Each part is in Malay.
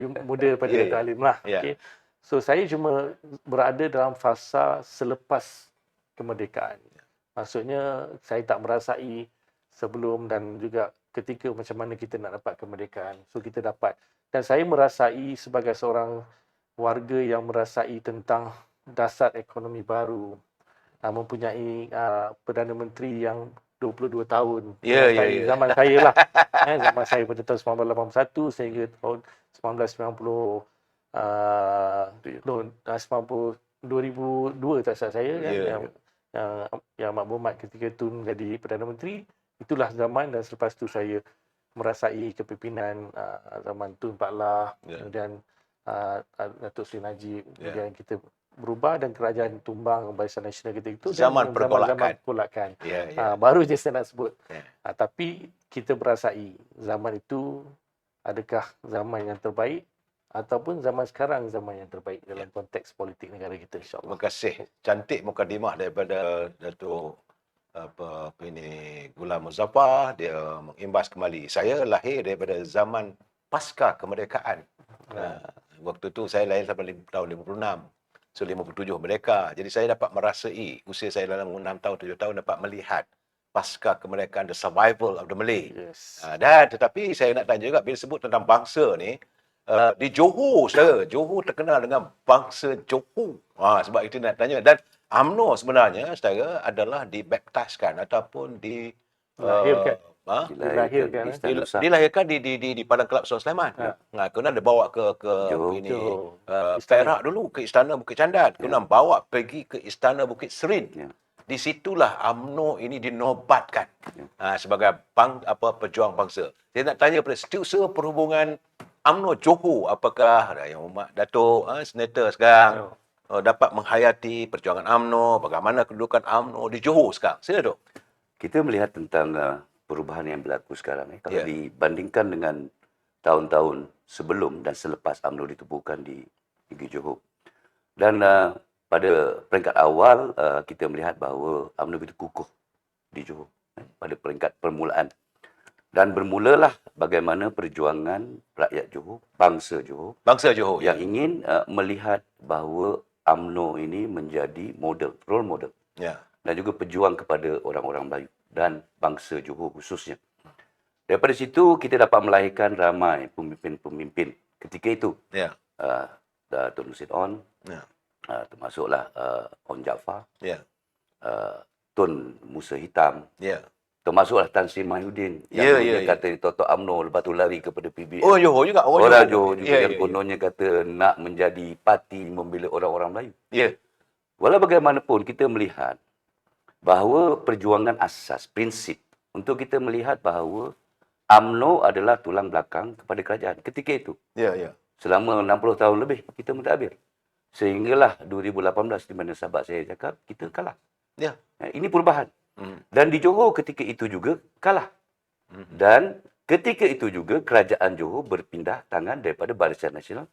muda pada Ya, Dato' ya. Halim lah. Ya. Okay. So saya cuma berada dalam fasa selepas kemerdekaan. Maksudnya saya tak merasai sebelum dan juga ketika macam mana kita nak dapat kemerdekaan. So kita dapat. Dan saya merasai sebagai seorang warga yang merasai tentang dasar ekonomi baru. Mempunyai Perdana Menteri yang 22 tahun. Ya, ya, ya. Zaman saya lah. Zaman saya pada tahun 1981 sehingga tahun 1990 2002 tak salah saya kan, Ya, yang Mak Muhammad ketika itu menjadi Perdana Menteri. Itulah zaman, dan selepas tu saya merasai kepimpinan zaman Tun Pak Lah, kemudian Datuk Seri Najib, kemudian kita berubah dan kerajaan tumbang Barisan Nasional kita itu Zaman zaman pergolakan. Baru je saya nak sebut. Tapi kita merasai zaman itu adakah zaman yang terbaik ataupun zaman sekarang zaman yang terbaik dalam konteks politik negara kita, insya-Allah. Terima kasih. Cantik mukadimah daripada Datuk Ghulam Muzaffar. Dia mengimbas kembali. Saya lahir daripada zaman pasca kemerdekaan. Waktu tu saya lahir sampai tahun 56. So 57 merdeka. Jadi saya dapat merasai, usia saya dalam 6 tahun, 7 tahun dapat melihat pasca kemerdekaan, the survival of the Malay. Dan tetapi saya nak tanya juga, bila sebut tentang bangsa ni, di Johor, saudara, Johor terkenal dengan bangsa Johor. Sebab itu nak tanya. Dan UMNO sebenarnya, saudara, adalah dibaptiskan ataupun dilahirkan di Padang Kelab Sultan Sulaiman. Kemudian dia bawa ke Perak dulu, ke Istana Bukit Candat. Kemudian bawa pergi ke Istana Bukit Serin. Di situlah UMNO ini dinobatkan sebagai pejuang bangsa. Saya nak tanya pada Setiausaha Perhubungan UMNO Johor, apakah Yang Hormat Datuk Senator sekarang dapat menghayati perjuangan UMNO, bagaimana kedudukan UMNO di Johor sekarang? Sila, Dok. Kita melihat tentang perubahan yang berlaku sekarang. Kalau dibandingkan dengan tahun-tahun sebelum dan selepas UMNO ditubuhkan di negeri Johor. Dan pada peringkat awal, kita melihat bahawa UMNO begitu kukuh di Johor. Pada peringkat permulaan. Dan bermulalah bagaimana perjuangan rakyat Johor, bangsa Johor yang ingin melihat bahawa UMNO ini menjadi model, role model. Dan juga pejuang kepada orang-orang Melayu dan bangsa Johor khususnya. Daripada situ kita dapat melahirkan ramai pemimpin-pemimpin ketika itu. Tun Lusit On, termasuklah On Jaafar, Tun Musa Hitam, termasuklah Tan Sri Mahyudin yang dia kata ditotok UMNO, lepas tu lari kepada PBS. Johor juga. Orang Johor juga yang kononnya kata nak menjadi parti membela orang-orang Melayu. Walau bagaimanapun kita melihat bahawa perjuangan asas, prinsip untuk kita melihat bahawa UMNO adalah tulang belakang kepada kerajaan ketika itu. Selama 60 tahun lebih kita mentadbir. Sehinggalah 2018 di mana sahabat saya cakap kita kalah. Ini perubahan. Dan di Johor ketika itu juga kalah. Dan ketika itu juga kerajaan Johor berpindah tangan daripada Barisan Nasional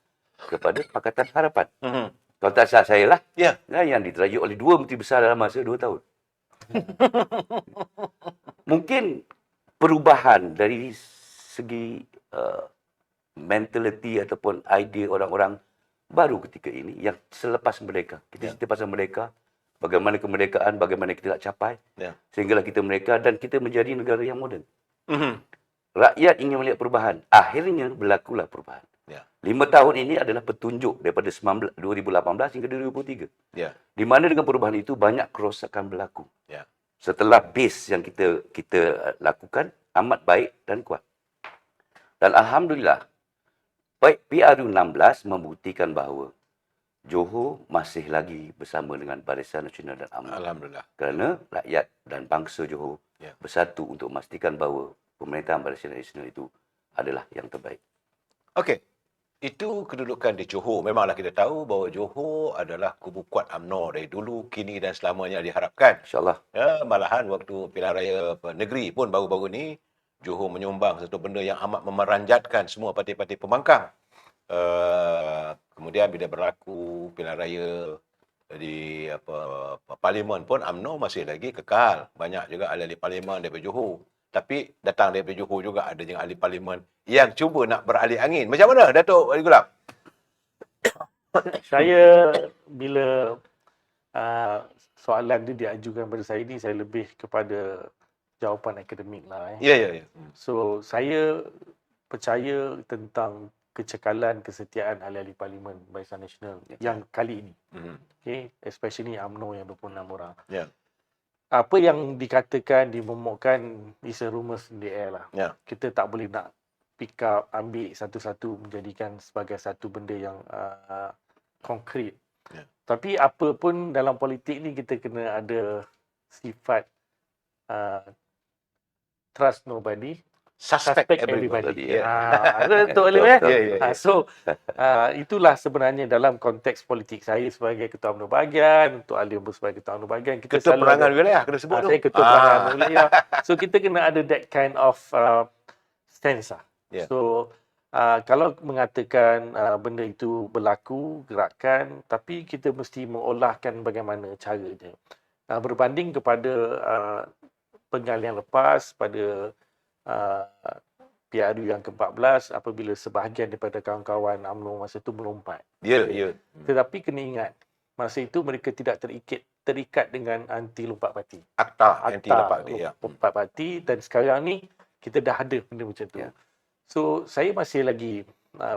kepada Pakatan Harapan. Kalau tak salah saya lah, yang diteraju oleh dua menteri besar dalam masa 2 tahun. Mungkin perubahan dari segi mentality ataupun idea orang-orang baru ketika ini yang selepas merdeka. Kita cerita pasal merdeka, bagaimana kemerdekaan, bagaimana kita nak capai, sehinggalah kita merdeka dan kita menjadi negara yang moden. Rakyat ingin melihat perubahan. Akhirnya berlakulah perubahan. 5 tahun ini adalah petunjuk daripada 2018 hingga 2023. Di mana dengan perubahan itu banyak kerosakan berlaku. Setelah base yang kita lakukan amat baik dan kuat. Dan alhamdulillah, PRU 16 membuktikan bahawa Johor masih lagi bersama dengan Barisan Nasional dan UMNO. Alhamdulillah. Kerana rakyat dan bangsa Johor bersatu untuk memastikan bahawa pemerintahan Barisan Nasional itu adalah yang terbaik. Okey. Itu kedudukan di Johor. Memanglah kita tahu bahawa Johor adalah kubu kuat UMNO dari dulu, kini dan selamanya diharapkan. InsyaAllah. Malahan waktu pilihan raya negeri pun baru-baru ni, Johor menyumbang satu benda yang amat memeranjatkan semua parti-parti pembangkang. Kemudian bila berlaku pilihan raya di parlimen pun UMNO masih lagi kekal. Banyak juga ahli-ahli parlimen daripada Johor. Tapi datang daripada Johor juga ada yang ahli parlimen yang cuba nak beralih angin. Macam mana Datuk Wali Gulam? Saya bila soalan dia diajukan pada saya ni, saya lebih kepada jawapan akademik lah. Ya, ya, ya. So, saya percaya tentang kecekalan kesetiaan ahli-ahli parlimen Barisan Nasional yang kali ini. Okay, especially UMNO yang 26 orang. Ya. Apa yang dikatakan, dimomokkan is a rumours in the air lah. Ya. Kita tak boleh nak pick up, ambil satu-satu menjadikan sebagai satu benda yang konkret. Ya. Tapi apa pun dalam politik ni kita kena ada sifat trust nobody, Suspect everybody. Ya. Betul Alim ya? Ya, ya, ya. So itulah sebenarnya dalam konteks politik saya sebagai ketua UMNO bahagian, untuk Alim pun sebagai ketua UMNO bahagian, kita Ketua selalu perangan ada, wilayah kena sebut tu. saya ketua perangan wilayah. So kita kena ada that kind of stance lah. Yeah. So kalau mengatakan benda itu berlaku, gerakan, tapi kita mesti mengolahkan bagaimana caranya. Berbanding kepada pengalihan lepas pada PRU yang ke-14 apabila sebahagian daripada kawan-kawan UMNO masa itu melompat. Ya, ya. Tetapi kena ingat, masa itu mereka tidak terikat dengan anti lompat parti. Akta anti lompat dia. Lompat parti, dan sekarang ni kita dah ada benda macam tu. Ya. So saya masih lagi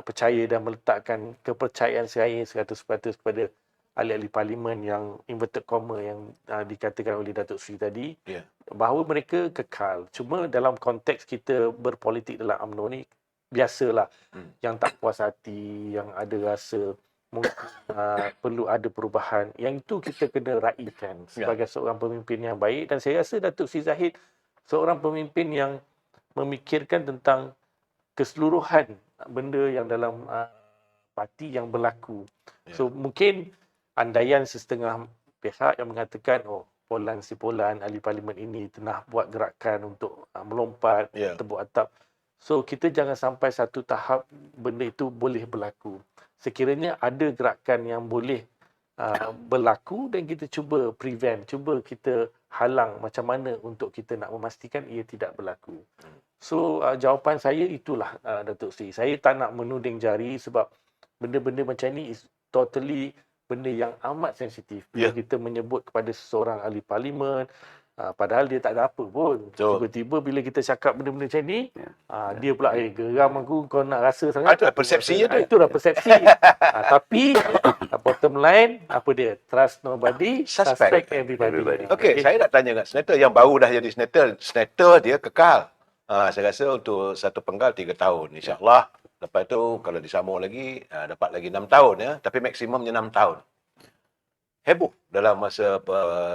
percaya dan meletakkan kepercayaan saya 100% kepada ahli-ahli parlimen yang inverted comma yang dikatakan oleh Datuk Seri tadi, Ya. bahawa mereka kekal. Cuma dalam konteks kita berpolitik dalam UMNO ni, biasalah yang tak puas hati, yang ada rasa mungkin perlu ada perubahan. Yang itu kita kena raikan sebagai seorang pemimpin yang baik. Dan saya rasa Datuk Seri Zahid seorang pemimpin yang memikirkan tentang keseluruhan benda yang dalam parti yang berlaku. So mungkin andaian setengah pihak yang mengatakan, oh, Polan si Polan, ahli parlimen ini tengah buat gerakan untuk melompat, tebuk atap. So kita jangan sampai satu tahap benda itu boleh berlaku. Sekiranya ada gerakan yang boleh berlaku dan kita cuba prevent, cuba kita halang macam mana untuk kita nak memastikan ia tidak berlaku. So jawapan saya itulah Datuk Seri. Saya tak nak menuding jari sebab benda-benda macam ni is totally benda yang amat sensitif. Bila kita menyebut kepada seseorang ahli parlimen, padahal dia tak ada apa pun. Tiba-tiba bila kita cakap benda-benda macam ni, dia pula, geram aku, kau nak rasa sangat. Itu persepsinya tu. Itulah persepsi. Tapi bottom line, apa dia? Trust nobody, suspect everybody. Okey, saya nak tanya kat senator yang baru dah jadi senator. Senator dia kekal. Saya rasa untuk satu penggal 3 tahun. InsyaAllah. Lepas tu kalau disambung lagi, dapat lagi 6 tahun ya. Tapi maksimumnya 6 tahun. Heboh dalam masa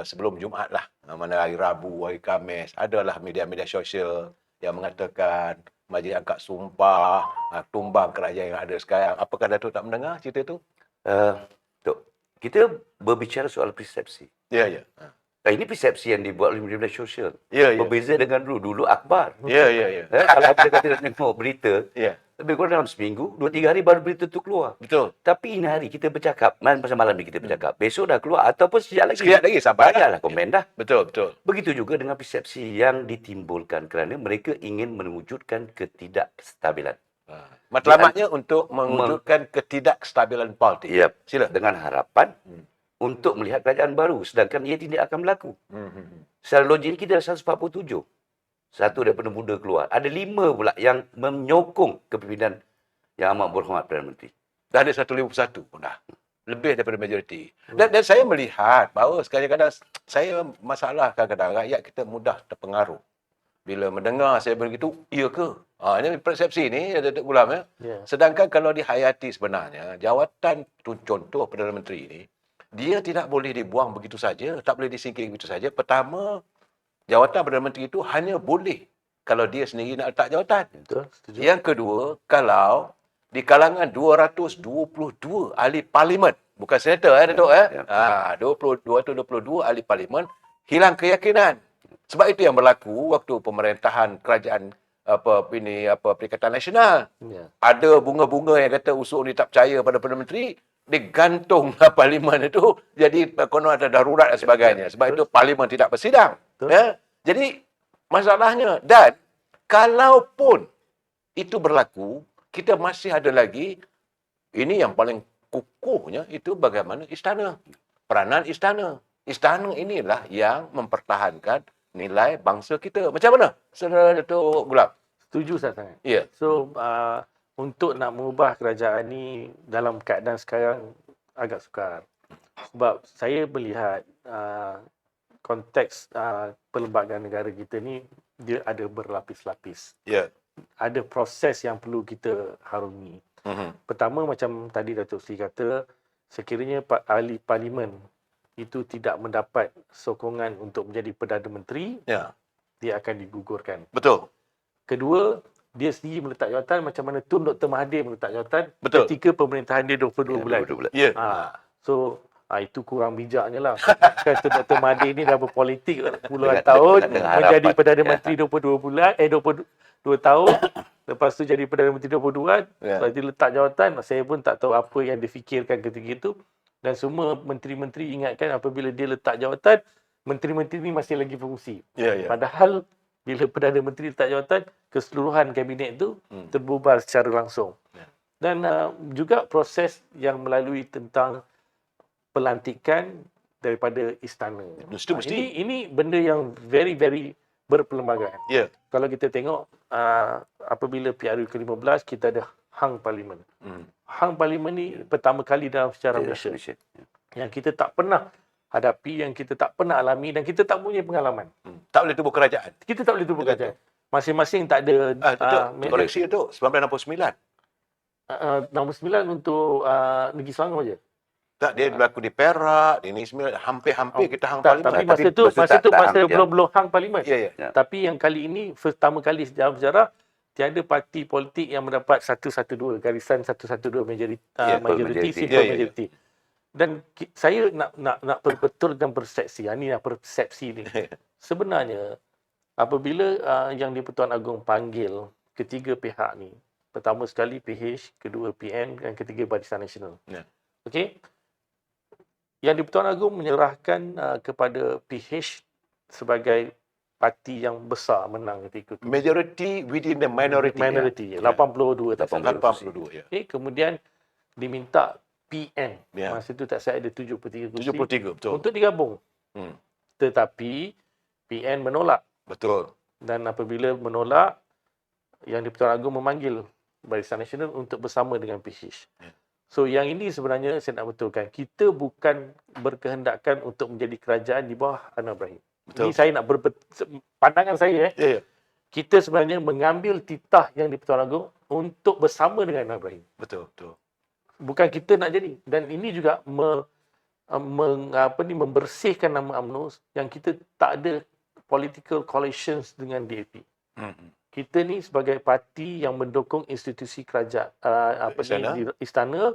sebelum Jumaat lah. Mana hari Rabu, hari Khamis. Adalah media-media sosial yang mengatakan majlis angkat sumpah, tumbang kerajaan yang ada sekarang. Apakah Datuk tak mendengar cerita tu? Tok, kita berbicara soal persepsi. Ya, ya. Ini persepsi yang dibuat oleh media sosial. Ya, ya. Berbeza dengan dulu akhbar. Ya, ya, ya. Kalau kita kata nak tengok berita, Ya. lebih kurang dalam seminggu, 2-3 hari baru berita tu keluar. Betul. Tapi ini hari kita bercakap, pasal malam ni kita bercakap. Besok dah keluar ataupun sekejap lagi. Sekejap lagi sampai Banyaklah komen dah. Betul, betul. Begitu juga dengan persepsi yang ditimbulkan kerana mereka ingin mewujudkan ketidakstabilan. Matlamatnya untuk mewujudkan ketidakstabilan politik. Ya, Sila. dengan harapan untuk melihat kerajaan baru, sedangkan ia tidak akan berlaku. Secara logik kita ada 147. Satu daripada muda keluar. Ada 5 pula yang menyokong kepimpinan yang amat berhormat Perdana Menteri. Dah ada 151 pun dah. Lebih daripada majoriti. Dan saya melihat bahawa kadang-kadang saya masalah kadang-kadang rakyat kita mudah terpengaruh. Bila mendengar saya begitu, iya ke? Ini persepsi ni, Datuk Gulam ya. Sedangkan kalau dihayati sebenarnya, jawatan contoh Perdana Menteri ini, dia tidak boleh dibuang begitu saja, tak boleh disingkir begitu saja. Pertama, jawatan Perdana Menteri itu hanya boleh kalau dia sendiri nak letak jawatan. Betul, setuju. Yang kedua, kalau di kalangan 222 ahli parlimen, bukan senator Datuk 222 ahli parlimen hilang keyakinan. Sebab itu yang berlaku waktu pemerintahan kerajaan Perikatan Nasional. Ada bunga-bunga yang kata usul ni tak percaya pada Perdana Menteri, digantung parlimen itu, jadi konon ada darurat dan sebagainya. Sebab itu parlimen tidak bersidang. Ya? Jadi masalahnya. Dan kalaupun itu berlaku, kita masih ada lagi, ini yang paling kukuhnya, itu bagaimana istana. Peranan istana. Istana inilah yang mempertahankan nilai bangsa kita. Macam mana, Saudara Datuk Gulam? Setuju saya sangat. Ya. So, untuk nak mengubah kerajaan ni dalam keadaan sekarang agak sukar. Sebab saya melihat konteks perlembagaan negara kita ni, dia ada berlapis-lapis. Ya. Ada proses yang perlu kita harungi. Pertama, macam tadi Datuk Seri kata, sekiranya ahli parlimen itu tidak mendapat sokongan untuk menjadi Perdana Menteri, Ya. dia akan digugurkan. Betul. Kedua, dia sendiri meletak jawatan macam mana Tun Dr. Mahathir meletak jawatan Betul. ketika pemerintahan dia 22 bulan. 22 bulan. Ya. So, itu kurang bijaknya lah. Kan Tun Dr. Mahathir ni dah berpolitik puluhan Dengan- tahun, dengan menjadi harapan. Perdana Ya. Menteri 22 tahun, lepas tu jadi Perdana Menteri 22, Ya. lepas tu letak jawatan, saya pun tak tahu apa yang difikirkan ketika itu. Dan semua menteri-menteri ingatkan apabila dia letak jawatan, menteri-menteri ni masih lagi fungsi. Ya, ya. Padahal bila Perdana Menteri letak jawatan, keseluruhan kabinet itu terbubar secara langsung. Ya. Dan juga proses yang melalui tentang pelantikan daripada istana. Mesti. Ini benda yang very berperlembagaan. Ya. Kalau kita tengok apabila PRU ke-15 kita ada hang parlimen. Hang parlimen ni pertama kali dalam sejarah Malaysia yang kita tak pernah hadapi, yang kita tak pernah alami dan kita tak punya pengalaman. Tak boleh tubuh kerajaan. Kita tak boleh tubuh Betul. kerajaan. Masing-masing tak ada Datuk, koreksi itu 1969. nombor 9 untuk Negeri Selangor je. Tak, dia berlaku di Perak, di Negeri Sembilan, hampir-hampir kita hang Tak, parlimen. tapi Tapi masa tu tak hang, ya. belum hang parlimen. Ya. Tapi yang kali ini pertama kali dalam sejarah tiada parti politik yang mendapat 112 garisan 112 majoriti, Ya, majoriti, majority. simple Ya, ya. majority. Dan saya nak perbetulkan persepsi. Ini persepsi ni. Sebenarnya apabila yang di-Pertuan Agong panggil ketiga pihak ni, pertama sekali PH, kedua PN dan ketiga Barisan Nasional. Ya. Okey. Yang di-Pertuan Agong menyerahkan kepada PH sebagai parti yang besar menang ketika itu. Majority within the minority. Minority, Ya. 82 tak salah. 82, ya. Okey, kemudian diminta PN. Ya. Masa itu tak saya ada 73 kursi 73, betul. untuk digabung. Hmm. Tetapi PN menolak. Betul. Dan apabila menolak, yang di-Pertuan Agong memanggil Barisan Nasional untuk bersama dengan PH. Ya. So yang ini sebenarnya saya nak betulkan. Kita bukan berkehendakkan untuk menjadi kerajaan di bawah Anwar Ibrahim. Betul. Ini saya nak pandangan saya. Ya. Kita sebenarnya mengambil titah yang di-Pertuan Agong untuk bersama dengan Anwar Ibrahim. Betul. Bukan kita nak jadi. Dan ini juga membersihkan nama UMNO yang kita tak ada political coalitions dengan DAP. Kita ni sebagai parti yang mendukung institusi kerajaan istana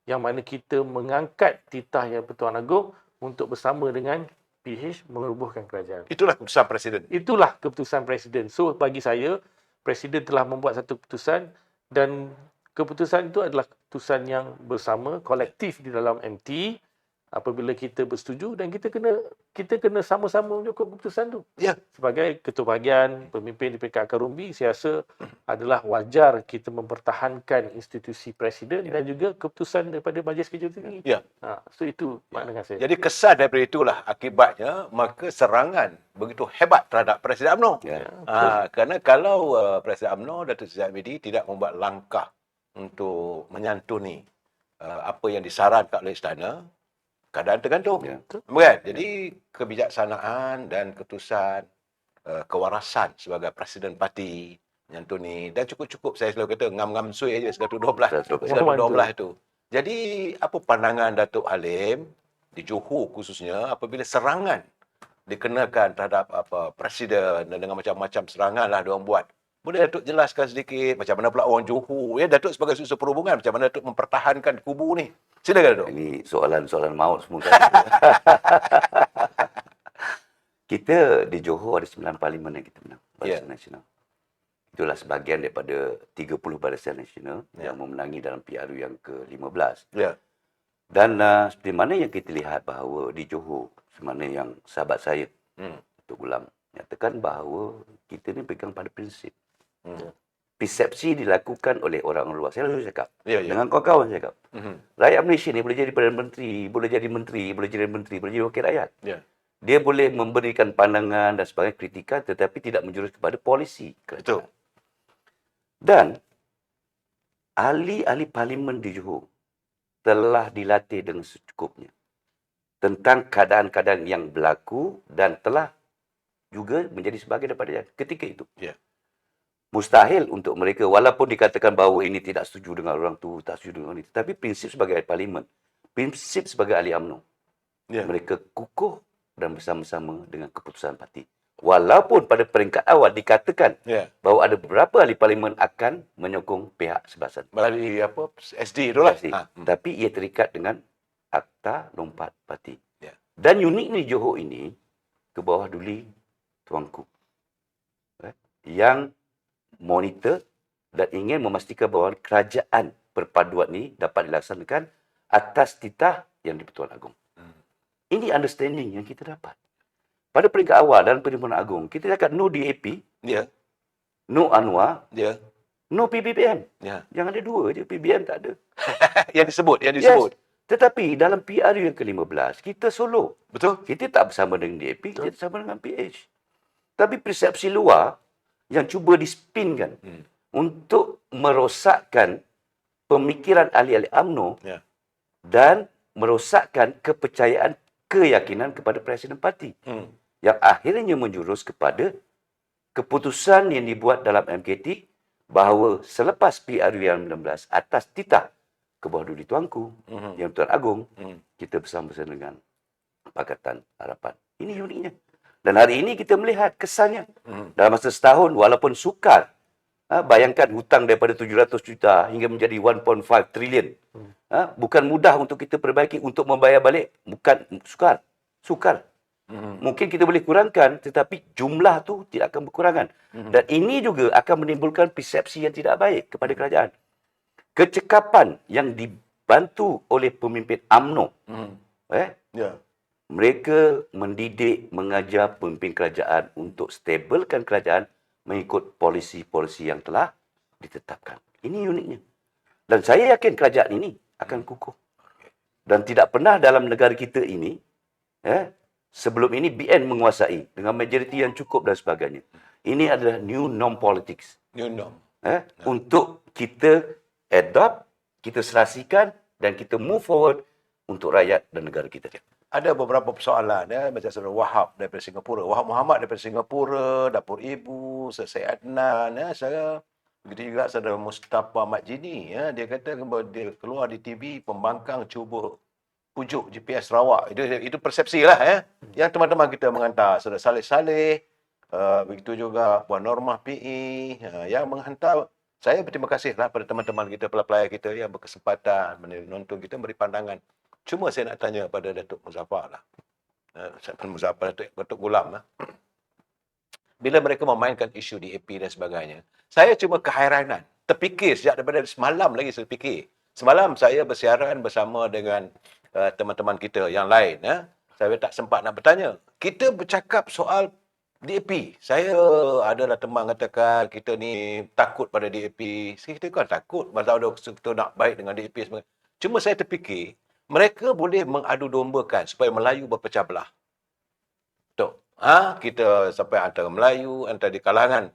yang mana kita mengangkat titah yang Pertuan Agong untuk bersama dengan PH merobohkan kerajaan. Itulah keputusan Presiden. Itulah keputusan Presiden. So bagi saya, Presiden telah membuat satu keputusan dan keputusan itu adalah keputusan yang bersama, kolektif di dalam MT. Apabila kita bersetuju dan kita kena sama-sama menyokong keputusan tu. Ya. Sebagai ketua bahagian, pemimpin di PKK Rumbi, saya rasa adalah wajar kita mempertahankan institusi Presiden dan juga keputusan daripada Majlis Kejuratan Tinggi. Ya. So itu pandangan saya. Jadi kesan daripada itulah akibatnya maka serangan begitu hebat terhadap Presiden UMNO. Ya. Kerana kalau Presiden UMNO Datuk Seri Zahid Hamidi tidak membuat langkah untuk menyantuni apa yang disarankan oleh istana, keadaan tergantung. Ya. Bukan? Jadi kebijaksanaan dan keputusan kewarasan sebagai Presiden Parti menyantuni dan cukup-cukup saya selalu kata ngam-ngam sui aja 112. 112 itu. Jadi apa pandangan Datuk Halim di Johor khususnya apabila serangan dikenakan terhadap Presiden dan dengan macam-macam serangan lah diorang buat. Boleh Datuk jelaskan sedikit macam mana pula orang Johor, ya Datuk sebagai susah perhubungan, macam mana Datuk mempertahankan kubu ni? Silakan Datuk. Ini soalan-soalan maut semua kan. Kita di Johor ada 9 parlimen yang kita menang. Barisan Nasional. Itulah sebahagian daripada 30 Barisan Nasional yang memenangi dalam PRU yang ke-15. Ya. Dan seperti mana yang kita lihat bahawa di Johor, semana yang sahabat saya, Datuk Gulam, nyatakan bahawa kita ni pegang pada prinsip. Hmm. Persepsi dilakukan oleh orang luar. Saya selalu cakap. Ya, ya. Dengan kawan-kawan saya cakap. Mhm. Rakyat Malaysia ni boleh jadi Perdana Menteri, boleh jadi menteri, boleh jadi menteri, boleh jadi wakil rakyat. Ya. Dia boleh memberikan pandangan dan sebagainya, kritikan, tetapi tidak menjurus kepada polisi kerajaan. Betul. Dan ahli-ahli parlimen di Johor telah dilatih dengan secukupnya tentang keadaan-keadaan yang berlaku dan telah juga menjadi sebahagian daripada ketika itu. Ya. Mustahil untuk mereka, walaupun dikatakan bahawa ini tidak setuju dengan orang tu, tak setuju dengan ini, tetapi prinsip sebagai ahli parlimen, prinsip sebagai ahli UMNO, Ya. mereka kukuh dan bersama-sama dengan keputusan parti. Walaupun pada peringkat awal dikatakan Ya. bahawa ada beberapa ahli parlimen akan menyokong pihak sebelah sana. Melalui apa? SD tu lah. Pasti. Ha. Tapi ia terikat dengan Akta Lompat Parti. Ya. Dan uniknya Johor ini, ke bawah duli Tuanku, yang monitor dan ingin memastikan bahawa kerajaan perpaduan ini dapat dilaksanakan atas titah yang di-Pertuan Agong. Ini understanding yang kita dapat. Pada peringkat awal dalam Perhimpunan Agong, kita cakap no DAP, Ya. no Anwar, Ya. no PBBM. Ya. Yang ada dua je, PBM tak ada. Yang disebut. Tetapi dalam PRU yang ke-15, kita solo. Betul? Kita tak bersama dengan DAP, Betul. kita bersama dengan PH. Tapi persepsi luar yang cuba dispinkan untuk merosakkan pemikiran ahli-ahli UMNO Ya. dan merosakkan kepercayaan, keyakinan kepada Presiden Parti. Hmm. Yang akhirnya menjurus kepada keputusan yang dibuat dalam MKT bahawa selepas PRU yang 16 atas titah ke bawah duli Tuanku, yang Tuan Agong, kita bersama-sama dengan Pakatan Harapan. Ini uniknya. Dan hari ini kita melihat kesannya. Dalam masa setahun, walaupun sukar, bayangkan hutang daripada 700 juta hingga menjadi 1.5 trilion. Bukan mudah untuk kita perbaiki, untuk membayar balik. Bukan sukar. Mungkin kita boleh kurangkan, tetapi jumlah tu tidak akan berkurangan. Dan ini juga akan menimbulkan persepsi yang tidak baik kepada kerajaan. Kecekapan yang dibantu oleh pemimpin UMNO, Ya. mereka mendidik, mengajar pemimpin kerajaan untuk stabilkan kerajaan mengikut polisi-polisi yang telah ditetapkan. Ini uniknya. Dan saya yakin kerajaan ini akan kukuh. Dan tidak pernah dalam negara kita ini, sebelum ini BN menguasai dengan majoriti yang cukup dan sebagainya. Ini adalah new norm politics. New norm. Untuk kita adopt, kita serasikan dan kita move forward untuk rakyat dan negara kita. Ada beberapa persoalan macam saudara Wahab daripada Singapura, Wahab Muhammad daripada Singapura, Dapur Ibu, Syed Adnan, saya begitu juga saudara Mustafa Majini, dia kata bahawa dia keluar di TV, pembangkang cuba pujuk GPS Sarawak. Itu persepsi lah yang teman-teman kita menghantar, saudara Saleh, begitu juga Puan Normah PE yang menghantar. Saya berterima kasih lah pada teman-teman kita, pelayar kita yang berkesempatan menonton kita, beri pandangan. Cuma saya nak tanya pada Datuk Muzaffar lah. Datuk Gulam lah. Bila mereka memainkan isu DAP dan sebagainya, saya cuma keheranan. Terfikir sejak daripada semalam lagi saya fikir. Semalam saya bersiaran bersama dengan teman-teman kita yang lain. Saya tak sempat nak bertanya. Kita bercakap soal DAP. Saya adalah teman katakan kita ni takut pada DAP. Kita kan takut. Masalah kita nak baik dengan DAP sebagainya. Cuma saya terfikir, mereka boleh mengadu dombakan supaya Melayu berpecah belah. Betul. Kita sampai antara Melayu, antara di kalangan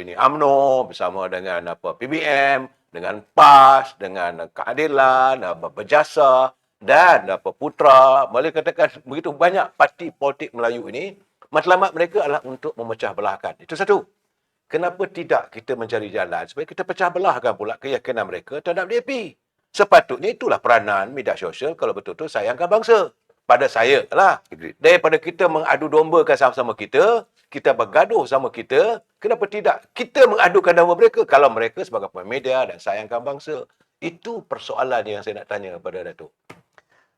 ini UMNO bersama dengan PBM, dengan PAS, dengan Keadilan, Berjasa dan Putra. Boleh katakan begitu banyak parti politik Melayu ini, matlamat mereka adalah untuk memecah belahkan. Itu satu. Kenapa tidak kita mencari jalan supaya kita pecah belahkan pula keyakinan mereka terhadap DAP? Sepatutnya itulah peranan media sosial kalau betul-betul sayangkan bangsa. Pada saya lah. Daripada kita mengadu dombakan sama-sama kita bergaduh sama kita, kenapa tidak kita mengadukan domba mereka kalau mereka sebagai pemain media dan sayangkan bangsa? Itu persoalan yang saya nak tanya kepada Datuk.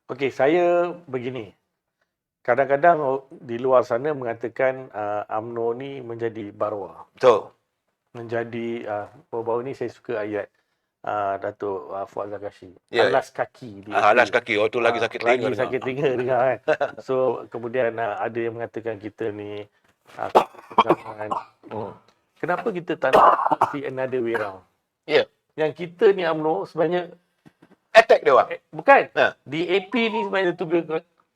Okey, saya begini. Kadang-kadang di luar sana mengatakan UMNO ni menjadi barwa. Betul. Menjadi, baru-baru ni saya suka ayat Datuk Fuad Zakashi. Ya. Alas kaki. Alas kaki. Oh, tu lagi sakit telinga. Lagi sakit telinga dengar kan. So, kemudian ada yang mengatakan kita ni zaman. Kenapa kita tak nak see another way round? Ya. Yang kita ni UMNO sebenarnya Attack dia orang. bukan. Ha. DAP ni sebenarnya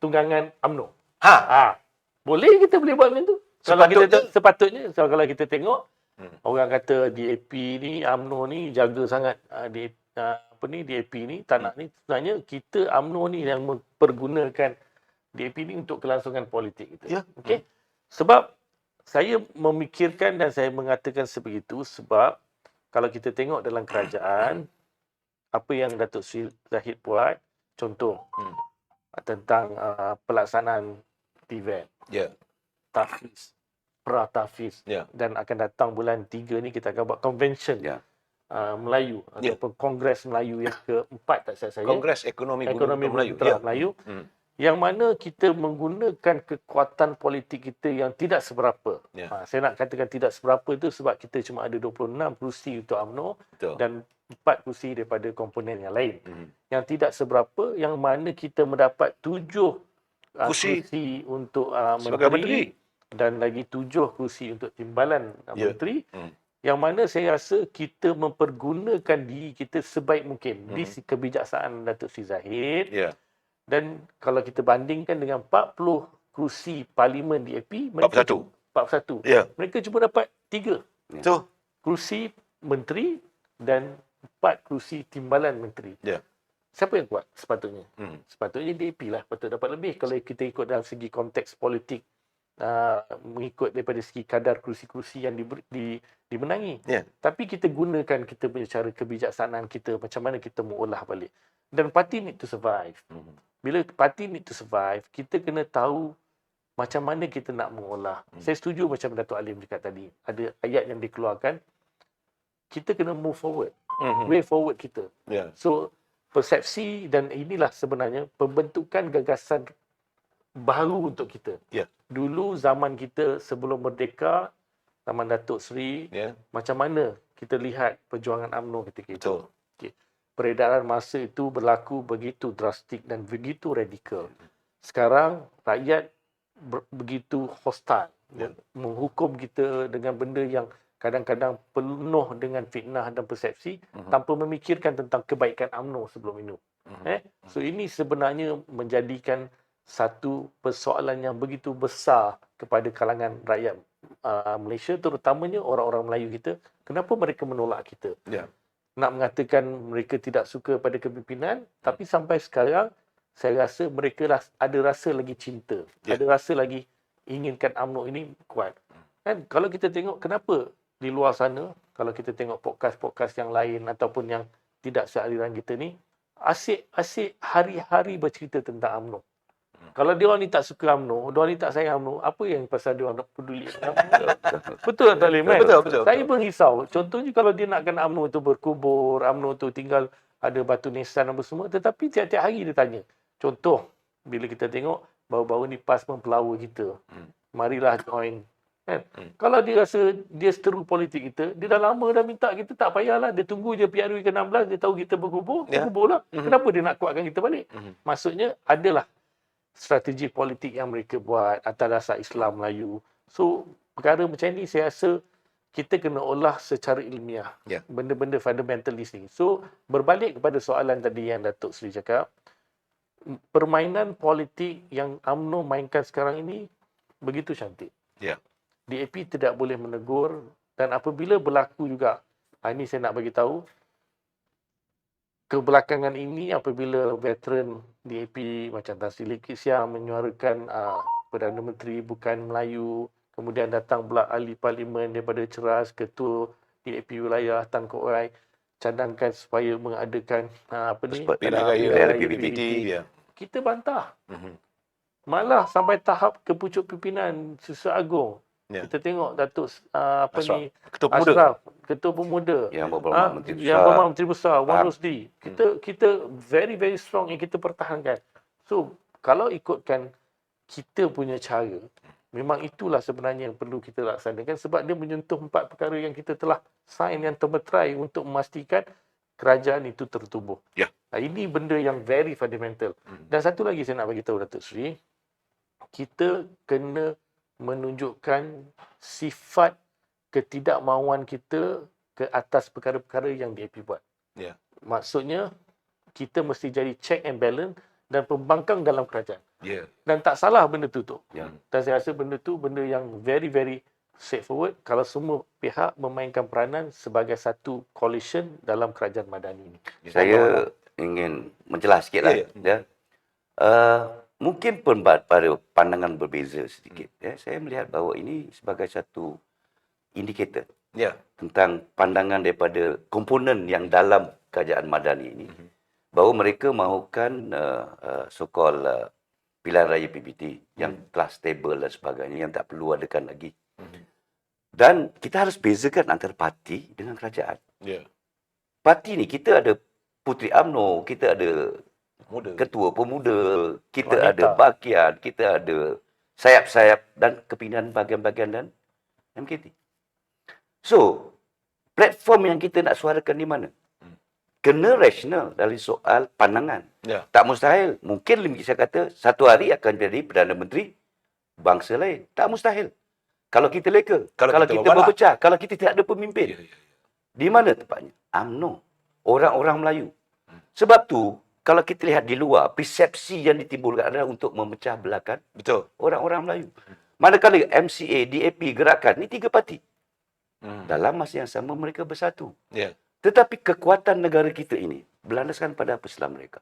tunggangan UMNO. Ha. Boleh kita boleh buat macam tu. Kalau Sepatutnya. kita sepatutnya kalau kita tengok orang kata DAP ni UMNO ni jaga sangat DAP ni tak nak ni, sebenarnya kita UMNO ni yang mempergunakan DAP ni untuk kelangsungan politik kita. Ya. Okey. Sebab saya memikirkan dan saya mengatakan sebegitu sebab kalau kita tengok dalam kerajaan apa yang Datuk Sri Zahid buat, contoh tentang pelaksanaan TVET, Ya. Tafiz, Pra-Tafiz, Ya. dan akan datang bulan 3 ni kita akan buat convention Ya. Melayu ataupun Kongres Melayu yang keempat tak silap saya. Kongres Ekonomi Ekonomi Melayu. Bumi Melayu. Yang mana kita menggunakan kekuatan politik kita yang tidak seberapa. Ya. Saya nak katakan tidak seberapa itu sebab kita cuma ada 26 kerusi untuk UMNO Betul. dan 4 kerusi daripada komponen yang lain. Yang tidak seberapa, yang mana kita mendapat 7 kerusi untuk sebagai menteri dan lagi 7 kerusi untuk timbalan Ya. menteri. Yang mana saya rasa kita mempergunakan diri kita sebaik mungkin di kebijaksanaan Datuk Sri Zahid. Ya. Dan kalau kita bandingkan dengan 40 kerusi parlimen DAP, mereka 41. Ya. Mereka cuma dapat 3 Tu. kerusi menteri dan 4 kerusi timbalan menteri. Ya. Siapa yang kuat sepatutnya? Sepatutnya DAP lah patut dapat lebih kalau kita ikut dalam segi konteks politik, mengikut daripada segi kadar kerusi-kerusi yang dimenangi. Ya. Tapi kita gunakan kita punya cara kebijaksanaan kita, macam mana kita mengolah balik. Dan parti need to survive. Bila parti need to survive, kita kena tahu macam mana kita nak mengolah. Saya setuju macam Datuk Alim cakap tadi. Ada ayat yang dikeluarkan, kita kena move forward. Way forward kita. Ya. So, persepsi dan inilah sebenarnya pembentukan gagasan baru untuk kita. Ya. Dulu zaman kita sebelum merdeka, zaman Datuk Seri, Ya. macam mana kita lihat perjuangan UMNO ketika itu. Betul. Okay. Peredaran masa itu berlaku begitu drastik dan begitu radikal. Sekarang rakyat begitu hostile. Ya. Menghukum kita dengan benda yang kadang-kadang penuh dengan fitnah dan persepsi tanpa memikirkan tentang kebaikan UMNO sebelum itu. So ini sebenarnya menjadikan satu persoalan yang begitu besar kepada kalangan rakyat Malaysia, terutamanya orang-orang Melayu kita. Kenapa mereka menolak kita? Ya. Nak mengatakan mereka tidak suka pada kepimpinan, tapi sampai sekarang saya rasa mereka ada rasa lagi cinta, ada rasa lagi inginkan UMNO ini kuat. Kan kalau kita tengok kenapa di luar sana, kalau kita tengok podcast-podcast yang lain ataupun yang tidak sealiran kita ni, asyik hari-hari bercerita tentang UMNO. Kalau dia orang ni tak suka UMNO, dia orang ni tak sayang UMNO, apa yang pasal dia orang nak peduli? Betul tak Lim? Betul. Saya pun risau. Contohnya kalau dia nakkan UMNO tu berkubur, UMNO tu tinggal ada batu nisan apa semua, tetapi tiap-tiap hari dia tanya. Contoh, bila kita tengok baru-baru ni PAS mempelawa kita. Marilah join. Kan? Kalau dia rasa dia seteru politik kita, dia dah lama dah minta kita, tak payahlah. Dia tunggu je PRU ke-16, dia tahu kita berkubur, berkuburlah. Kenapa dia nak kuatkan kita balik? Maksudnya adalah strategi politik yang mereka buat atas dasar Islam Melayu. So, perkara macam ni saya rasa kita kena olah secara ilmiah. Ya. Benda-benda fundamentalist ni. So, berbalik kepada soalan tadi yang Datuk Seri cakap, permainan politik yang UMNO mainkan sekarang ini begitu cantik. Ya. DAP tidak boleh menegur, dan apabila berlaku juga, ini saya nak bagi tahu, kebelakangan ini apabila veteran DAP macam Tan Sri Lekit Siang menyuarakan Perdana Menteri bukan Melayu, kemudian datang pula ahli parlimen daripada Ceras, ketua DAP wilayah Tan Kok Rai cadangkan supaya mengadakan Pilihan raya PBT. Ya. Kita bantah. Malah sampai tahap ke pucuk pimpinan Susah Agung. Ya. Kita tengok Datuk Ketua Pemuda. Ashraf, Ketua Pemuda. Yang berhormat Menteri Besar. Yang berhormat Menteri Besar, Wan Rosdi. Kita very very strong yang kita pertahankan. So, kalau ikutkan kita punya cara, memang itulah sebenarnya yang perlu kita laksanakan sebab dia menyentuh 4 perkara yang kita telah sign yang termeterai untuk memastikan kerajaan itu tertubuh. Ya. Ini benda yang very fundamental. Dan satu lagi saya nak bagi tahu Datuk Seri, kita kena menunjukkan sifat ketidakmahuan kita ke atas perkara-perkara yang DAP buat. Ya. Maksudnya, kita mesti jadi check and balance dan pembangkang dalam kerajaan. Ya. Dan tak salah benda tu. Ya. Dan saya rasa benda tu benda yang very, very straightforward kalau semua pihak memainkan peranan sebagai satu coalition dalam kerajaan madani ini. Saya ingin menjelas sikit lah. Ya, Ya. Mungkin pun pada pandangan berbeza sedikit. Ya. Saya melihat bahawa ini sebagai satu indikator Ya. tentang pandangan daripada komponen yang dalam kerajaan madani ini. Bahawa mereka mahukan so-called pilihan raya PBT yang telah stable dan sebagainya, yang tak perlu adakan lagi. Dan kita harus bezakan antara parti dengan kerajaan. Ya. Parti ni kita ada Puteri UMNO, kita ada Muda. ketua pemuda, kita Wanita. ada bahagian, kita ada sayap-sayap dan kepindahan bahagian-bahagian dan MKT. So, platform yang kita nak suarakan di mana? Kena rasional dari soal pandangan. Ya. Tak mustahil. Mungkin saya kata satu hari akan jadi Perdana Menteri bangsa lain. Tak mustahil. Kalau kita leka, Kalau kalau kita kita berbalah. berpecah, kalau kita tidak ada pemimpin. Ya. Di mana tempatnya? UMNO. Orang-orang Melayu. Sebab tu, kalau kita lihat di luar, persepsi yang ditimbulkan adalah untuk memecah belahkan Betul. orang-orang Melayu. Manakala MCA, DAP, Gerakan, ni 3 parti. Dalam masa yang sama mereka bersatu. Ya. Tetapi kekuatan negara kita ini berlandaskan pada apa Islam mereka.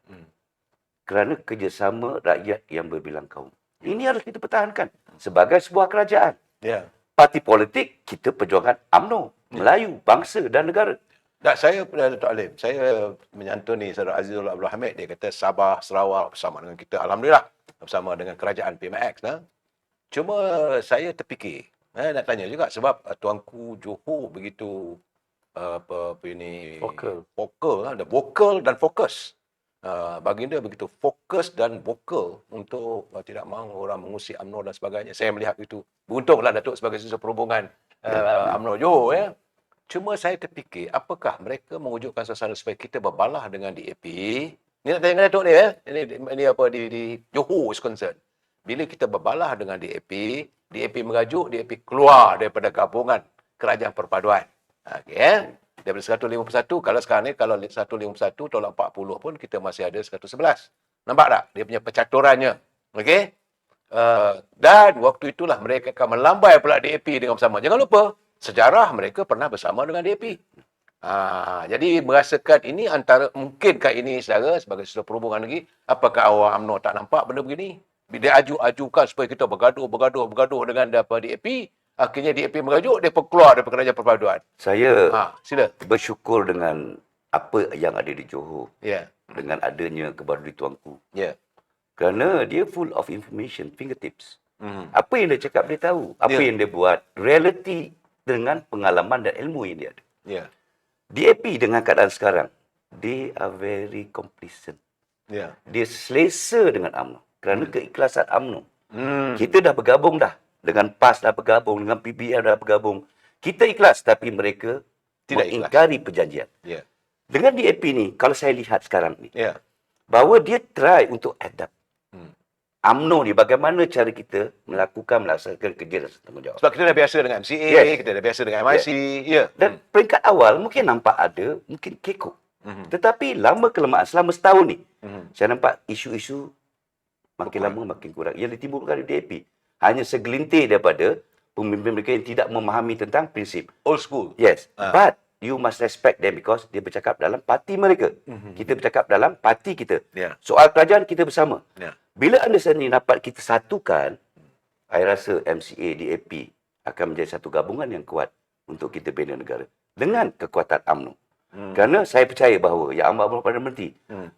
Kerana kerjasama rakyat yang berbilang kaum. Ini harus kita pertahankan sebagai sebuah kerajaan. Ya. Parti politik, kita perjuangan UMNO, Melayu, bangsa dan negara. Tak, saya Datuk Alim, saya menyantuni Saudara Azizul Abdul Hamid, dia kata Sabah, Sarawak bersama dengan kita, alhamdulillah, bersama dengan kerajaan PMX. Cuma saya terfikir, nak tanya juga sebab tuanku Johor begitu apa ini vokal dan fokus. Baginda begitu fokus dan vokal untuk tidak mahu orang mengusik UMNO dan sebagainya. Saya melihat itu. Beruntunglah Datuk sebagai Siswa Perhubungan UMNO Johor ya. Cuma saya terfikir, apakah mereka mewujudkan suasana supaya kita berbalah dengan DAP? Ini nak tanya dengan Datuk ni ya. Ini apa di Johor is concerned. Bila kita berbalah dengan DAP mengajuk, DAP keluar daripada gabungan kerajaan perpaduan. Okey ya. Daripada 151, kalau sekarang ni kalau 151 tolak 40 pun kita masih ada 111. Nampak tak? Dia punya percaturannya. Okey? Dan waktu itulah mereka akan melambai pula DAP dengan bersama. Jangan lupa, sejarah mereka pernah bersama dengan DAP. Jadi merasakan ini antara, mungkinkah ini saudara sebagai Siswa Perhubungan lagi, apakah awak UMNO tak nampak benda begini? Dia ajukan supaya kita bergaduh dengan DAP. Akhirnya DAP mengajuk, dia keluar daripada kerajaan perpaduan. Saya Sila. bersyukur dengan apa yang ada di Johor. Ya. Dengan adanya kebaruan tuanku. Ya. Kerana dia full of information, fingertips. Apa yang dia cakap, dia tahu. Apa Ya. yang dia buat, reality dengan pengalaman dan ilmu yang dia ada. Ya. DAP dengan keadaan sekarang, they are very complacent. Ya. Dia selesa dengan UMNO. Kerana keikhlasan UMNO. Kita dah bergabung dah. Dengan PAS dah bergabung, dengan PBR dah bergabung. Kita ikhlas, tapi mereka Tidak mengingkari perjanjian. Ya. Dengan DAP ni, kalau saya lihat sekarang ni, Ya. bahawa dia try untuk adapt. UMNO ni, bagaimana cara kita melaksanakan kerja dan tanggungjawab. Sebab kita dah biasa dengan MCA, Yes. kita dah biasa dengan MIC. Ya. Dan peringkat awal mungkin nampak ada, mungkin kekok. Tetapi lama kelamaan, selama setahun ni, saya nampak isu-isu makin lama makin kurang. Yang ditimbulkan oleh DAP hanya segelintir daripada pemimpin mereka yang tidak memahami tentang prinsip. Old school. Yes, but you must respect them because dia bercakap dalam parti mereka. Kita bercakap dalam parti kita. Ya. Soal kerajaan kita bersama. Ya. Bila understanding dapat kita satukan, saya rasa MCA, DAP akan menjadi satu gabungan yang kuat untuk kita bina negara. Dengan kekuatan UMNO. Kerana saya percaya bahawa Yang Amat Berhormat Perdana Menteri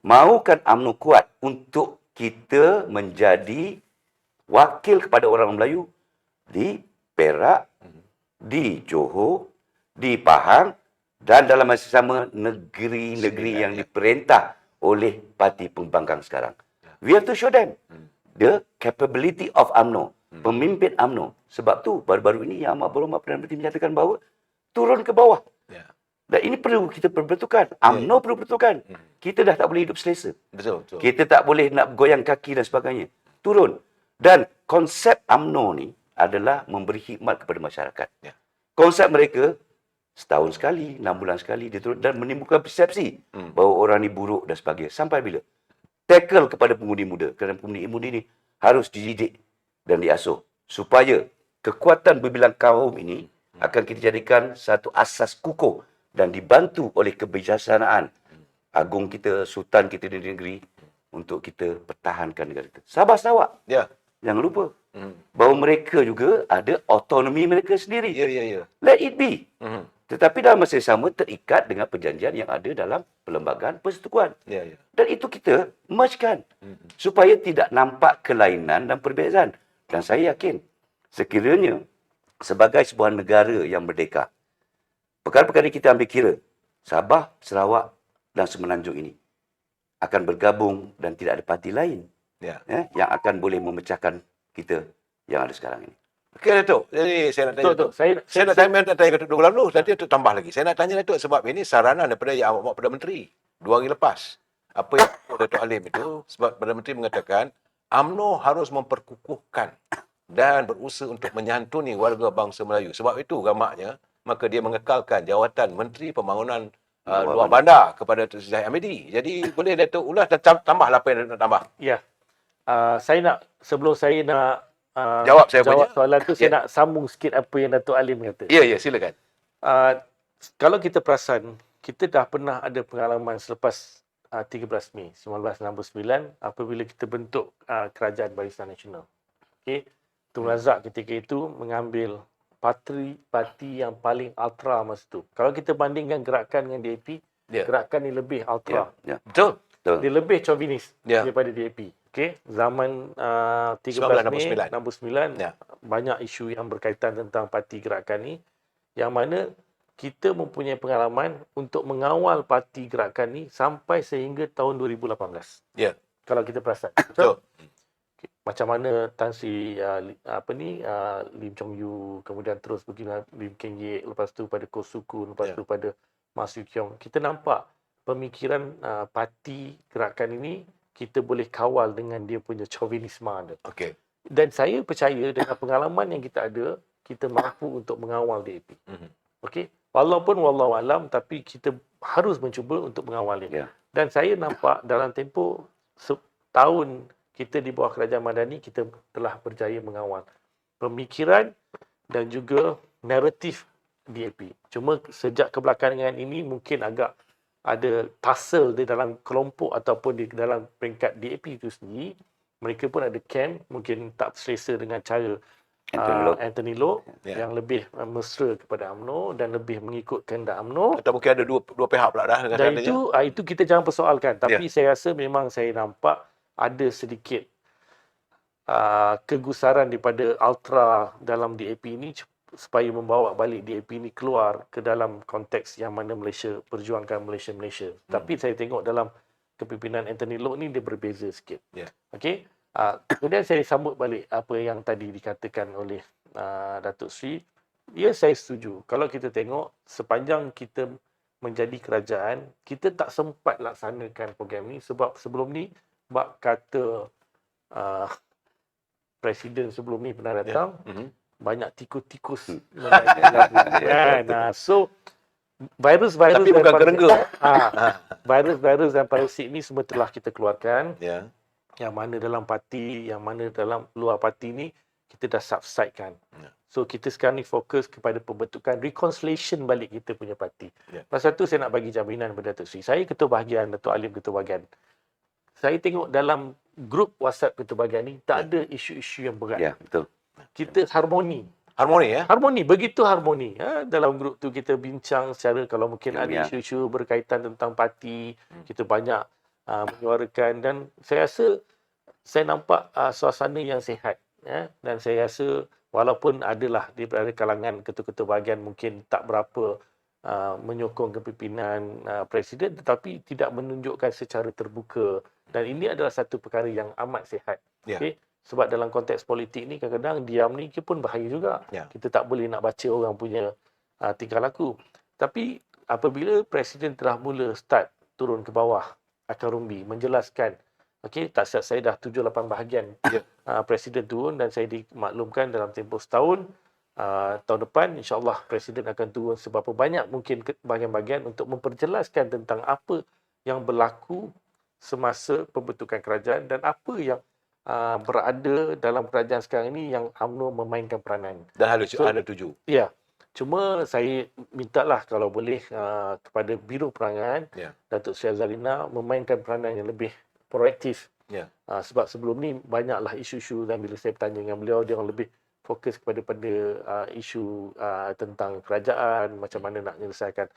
mahukan UMNO kuat untuk kita menjadi wakil kepada orang Melayu di Perak, di Johor, di Pahang dan dalam masa sama negeri-negeri yang diperintah oleh parti pembangkang sekarang. We have to show them the capability of UMNO, pemimpin UMNO. Sebab tu baru-baru ini Yang Amat Berhormat Perdana Menteri menyatakan bahawa turun ke bawah. Ya. Dan ini perlu kita perbetulkan. UMNO perlu betulkan. Kita dah tak boleh hidup selesa. Betul, betul. Kita tak boleh nak goyang kaki dan sebagainya. Turun. Dan konsep UMNO ni adalah memberi khidmat kepada masyarakat. Ya. Konsep mereka setahun sekali, 6 bulan sekali dia turun dan menimbulkan persepsi bahawa orang ni buruk dan sebagainya. Sampai bila? Tackle kepada pengundi muda. Kerana pengundi muda ni harus dididik dan diasuh supaya kekuatan berbilang kaum ini akan kita jadikan satu asas kukuh dan dibantu oleh kebijaksanaan agung kita, sultan kita di negeri untuk kita pertahankan negara kita. Sabah Sarawak, Ya. jangan lupa bahawa mereka juga ada autonomi mereka sendiri. Ya. Let it be. Mhm. Tetapi dalam masa yang sama terikat dengan perjanjian yang ada dalam Perlembagaan Persekutuan. Ya. Dan itu kita mergekan supaya tidak nampak kelainan dan perbezaan. Dan saya yakin sekiranya sebagai sebuah negara yang merdeka, perkara-perkara kita ambil kira, Sabah, Sarawak dan Semenanjung ini akan bergabung dan tidak ada parti lain Ya. yang akan boleh memecahkan kita yang ada sekarang ini. Okey, Datuk. Jadi saya nak tanya Datuk, Saya nak tanya Datuk dulu dulu. Nanti Datuk tambah lagi. Saya nak tanya Datuk sebab ini saranan daripada Yang Amat Perdana Menteri 2 hari lepas. Apa yang Datuk Halim itu sebab Perdana Menteri mengatakan UMNO harus memperkukuhkan dan berusaha untuk menyantuni warga bangsa Melayu. Sebab itu gamaknya maka dia mengekalkan jawatan Menteri Pembangunan Luar Bandar kepada Datuk Zahid Hamidi. Jadi boleh Datuk ulas dan tambahlah apa yang nak tambah. Ya. Saya nak, sebelum saya nak Jawab saya punya. soalan tu, saya Ya. nak sambung sikit apa yang Datuk Alim kata. Ya, silakan. Kalau kita perasan, kita dah pernah ada pengalaman selepas 13 Mei 1969 apabila kita bentuk Kerajaan Barisan Nasional. Okey. Tun Razak ketika itu mengambil parti yang paling ultra masa tu. Kalau kita bandingkan gerakan dengan DAP, Ya. gerakan ni lebih ultra. Ya. Betul. Dia lebih chauvinis Ya. daripada DAP. Okey, zaman 13 Mei 69 Ya. banyak isu yang berkaitan tentang parti gerakan ni yang mana kita mempunyai pengalaman untuk mengawal parti gerakan ni sampai sehingga tahun 2018. Ya. Kalau kita perasan. Betul. Okay. Macam mana Tan Sri Lim Chong Yu, kemudian terus pergi Lim Keng Yek, lepas tu pada Ko Sukun, lepas Ya. tu pada Mas Yu Kiong. Kita nampak pemikiran parti gerakan ini kita boleh kawal dengan dia punya chauvinisme ada. Okey. Dan saya percaya dengan pengalaman yang kita ada, kita mampu untuk mengawal DAP. Okey. Walaupun wallahualam, tapi kita harus mencuba untuk mengawal dia. Ya. Dan saya nampak dalam tempoh setahun kita di bawah Kerajaan Madani, kita telah berjaya mengawal pemikiran dan juga naratif DAP. Cuma sejak kebelakangan ini mungkin agak ada tussle di dalam kelompok ataupun di dalam peringkat DAP itu sendiri. Mereka pun ada camp, mungkin tak selesa dengan cara Anthony Loke Ya. yang lebih mesra kepada UMNO dan lebih mengikut kehendak UMNO. Atau mungkin ada dua pihak pula dah dengan Dan adanya. itu kita jangan persoalkan. Tapi saya rasa memang saya nampak ada sedikit kegusaran daripada ultra dalam DAP ini supaya membawa balik DAP ini keluar ke dalam konteks yang mana Malaysia perjuangkan Malaysia. Tapi saya tengok dalam kepimpinan Anthony Loke ni dia berbeza sikit. Ya. Okey. Kemudian saya sambut balik apa yang tadi dikatakan oleh Datuk Sri. Ya, saya setuju. Kalau kita tengok sepanjang kita menjadi kerajaan, kita tak sempat laksanakan program ni sebab sebelum ni bab kata Presiden sebelum ni pernah datang, banyak tikus-tikus menyanyi lagu. Kan? So virus-virus Tapi bukan kerengga. virus-virus dan parasit ni semua telah kita keluarkan. Ya. Yang mana dalam parti, yang mana dalam luar parti ni kita dah subsidekan. Ya. So kita sekarang ni fokus kepada pembentukan reconciliation balik kita punya parti. Ya. Pasal tu saya nak bagi jaminan kepada Datuk Sri. Saya ketua bahagian, Datuk Alim ketua bahagian. Saya tengok dalam grup WhatsApp ketua bahagian ni tak ada isu-isu yang berat. Ya, betul. Kita harmoni. Harmoni ya. Harmoni, begitu harmoni. Dalam grup tu kita bincang secara kalau mungkin ada Ya. isu-isu berkaitan tentang parti, kita banyak menyuarakan dan saya rasa saya nampak suasana yang sihat. Dan saya rasa walaupun adalah di kalangan ketua-ketua bahagian mungkin tak berapa menyokong kepimpinan Presiden tetapi tidak menunjukkan secara terbuka dan ini adalah satu perkara yang amat sihat. Ya. Okay? Sebab dalam konteks politik ni kadang-kadang diam ni pun bahaya juga. Ya. Kita tak boleh nak baca orang punya tingkah laku. Tapi apabila Presiden telah mula start turun ke bawah akar rumbi menjelaskan Okey, tak silap saya dah 7-8 bahagian Ya. Presiden turun dan saya dimaklumkan dalam tempoh setahun. Tahun depan insya-Allah Presiden akan turun seberapa banyak mungkin bahagian-bahagian untuk memperjelaskan tentang apa yang berlaku semasa pembentukan kerajaan dan apa yang berada dalam kerajaan sekarang ini yang UMNO memainkan peranan. Dah ada So, ada 7. Ya, cuma saya mintalah kalau boleh kepada Biro Perangan Ya. Datuk Sri Azalina memainkan peranan yang lebih proaktif. Ya. Sebab sebelum ni banyaklah isu-isu dan bila saya bertanya dengan beliau, dia orang lebih fokus kepada isu tentang kerajaan, macam mana nak menyelesaikan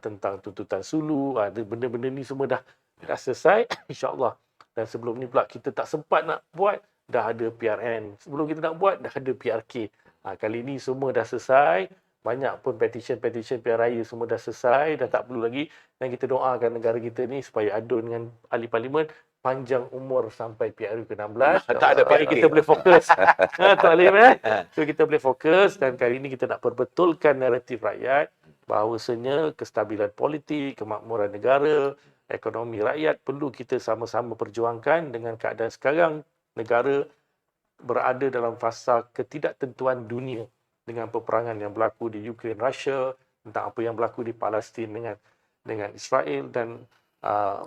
tentang tuntutan Sulu, benda-benda ni semua dah selesai insya-Allah. Dan sebelum ni pula kita tak sempat nak buat, dah ada PRN. Sebelum kita nak buat, dah ada PRK. Kali ni semua dah selesai. Banyak pun petition pilihan raya semua dah selesai, dah tak perlu lagi. Dan kita doakan negara kita ni supaya adun dengan ahli parlimen, panjang umur sampai PRU ke-16. Tak ada supaya PRK. kita boleh fokus. Tak boleh So kita boleh fokus dan kali ini kita nak perbetulkan naratif rakyat bahawasanya kestabilan politik, kemakmuran negara, ekonomi rakyat perlu kita sama-sama perjuangkan. Dengan keadaan sekarang, negara berada dalam fasa ketidaktentuan dunia dengan peperangan yang berlaku di Ukraine, Russia, tentang apa yang berlaku di Palestin dengan Israel dan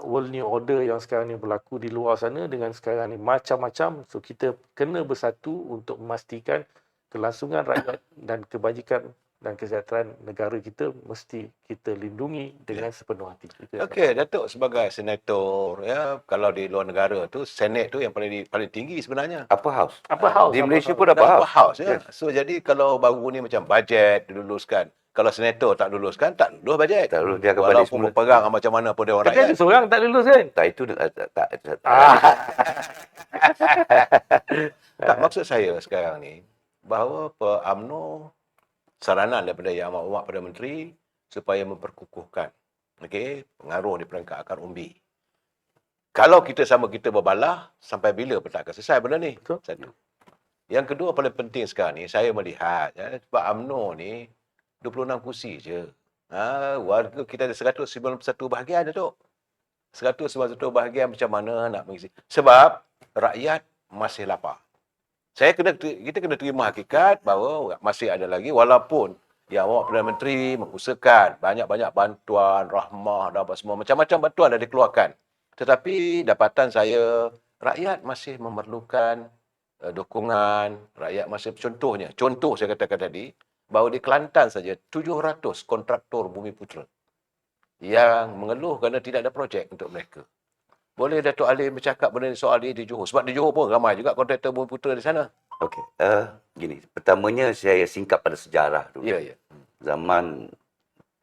world new order yang sekarang ni berlaku di luar sana dengan sekarang ni macam-macam. So kita kena bersatu untuk memastikan kelangsungan rakyat dan kebajikan dan kesejahteraan negara kita mesti kita lindungi dengan sepenuh hati. Okey, Datuk sebagai senator, ya, kalau di luar negara tu Senate tu yang paling tinggi sebenarnya. Upper house. Apa house? Di Apa Malaysia house? pun upper Upper house. house ya. Yes. So jadi kalau baru ni macam bajet diluluskan. Kalau senator tak luluskan, tak lulus bajet. Tak lulus, dia akan balik Walaupun semula. berperang macam mana pun dia orang Tapi ada rakyat. seorang tak lulus kan? Tak itu tak. Tak, maksud saya sekarang ni bahawa UMNO saranan daripada Yang Amat Berhormat Perdana Menteri supaya memperkukuhkan pengaruh di peringkat akar umbi. Kalau kita berbalah, sampai bila pun tak akan selesai benda ni. Betul. Satu. Yang kedua paling penting sekarang ni, saya melihat sebab UMNO ni 26 kursi je. Warga kita ada 191 bahagian, Datuk. 191 bahagian macam mana nak mengisi. Sebab rakyat masih lapar. Kita kena terima hakikat bahawa masih ada lagi, walaupun Yang Awak Perdana Menteri mengusahakan banyak-banyak bantuan, rahmah dan apa semua, macam-macam bantuan dah dikeluarkan. Tetapi dapatan saya, rakyat masih memerlukan dukungan, rakyat masih, contoh saya katakan tadi, bahawa di Kelantan saja 700 kontraktor Bumi Putera yang mengeluh kerana tidak ada projek untuk mereka. Boleh Datuk Ali bercakap benda soal di Johor. Sebab di Johor pun ramai juga kontraktor Bumi Putera di sana. Okey. Gini, pertamanya saya singkap pada sejarah dulu. Ya. Zaman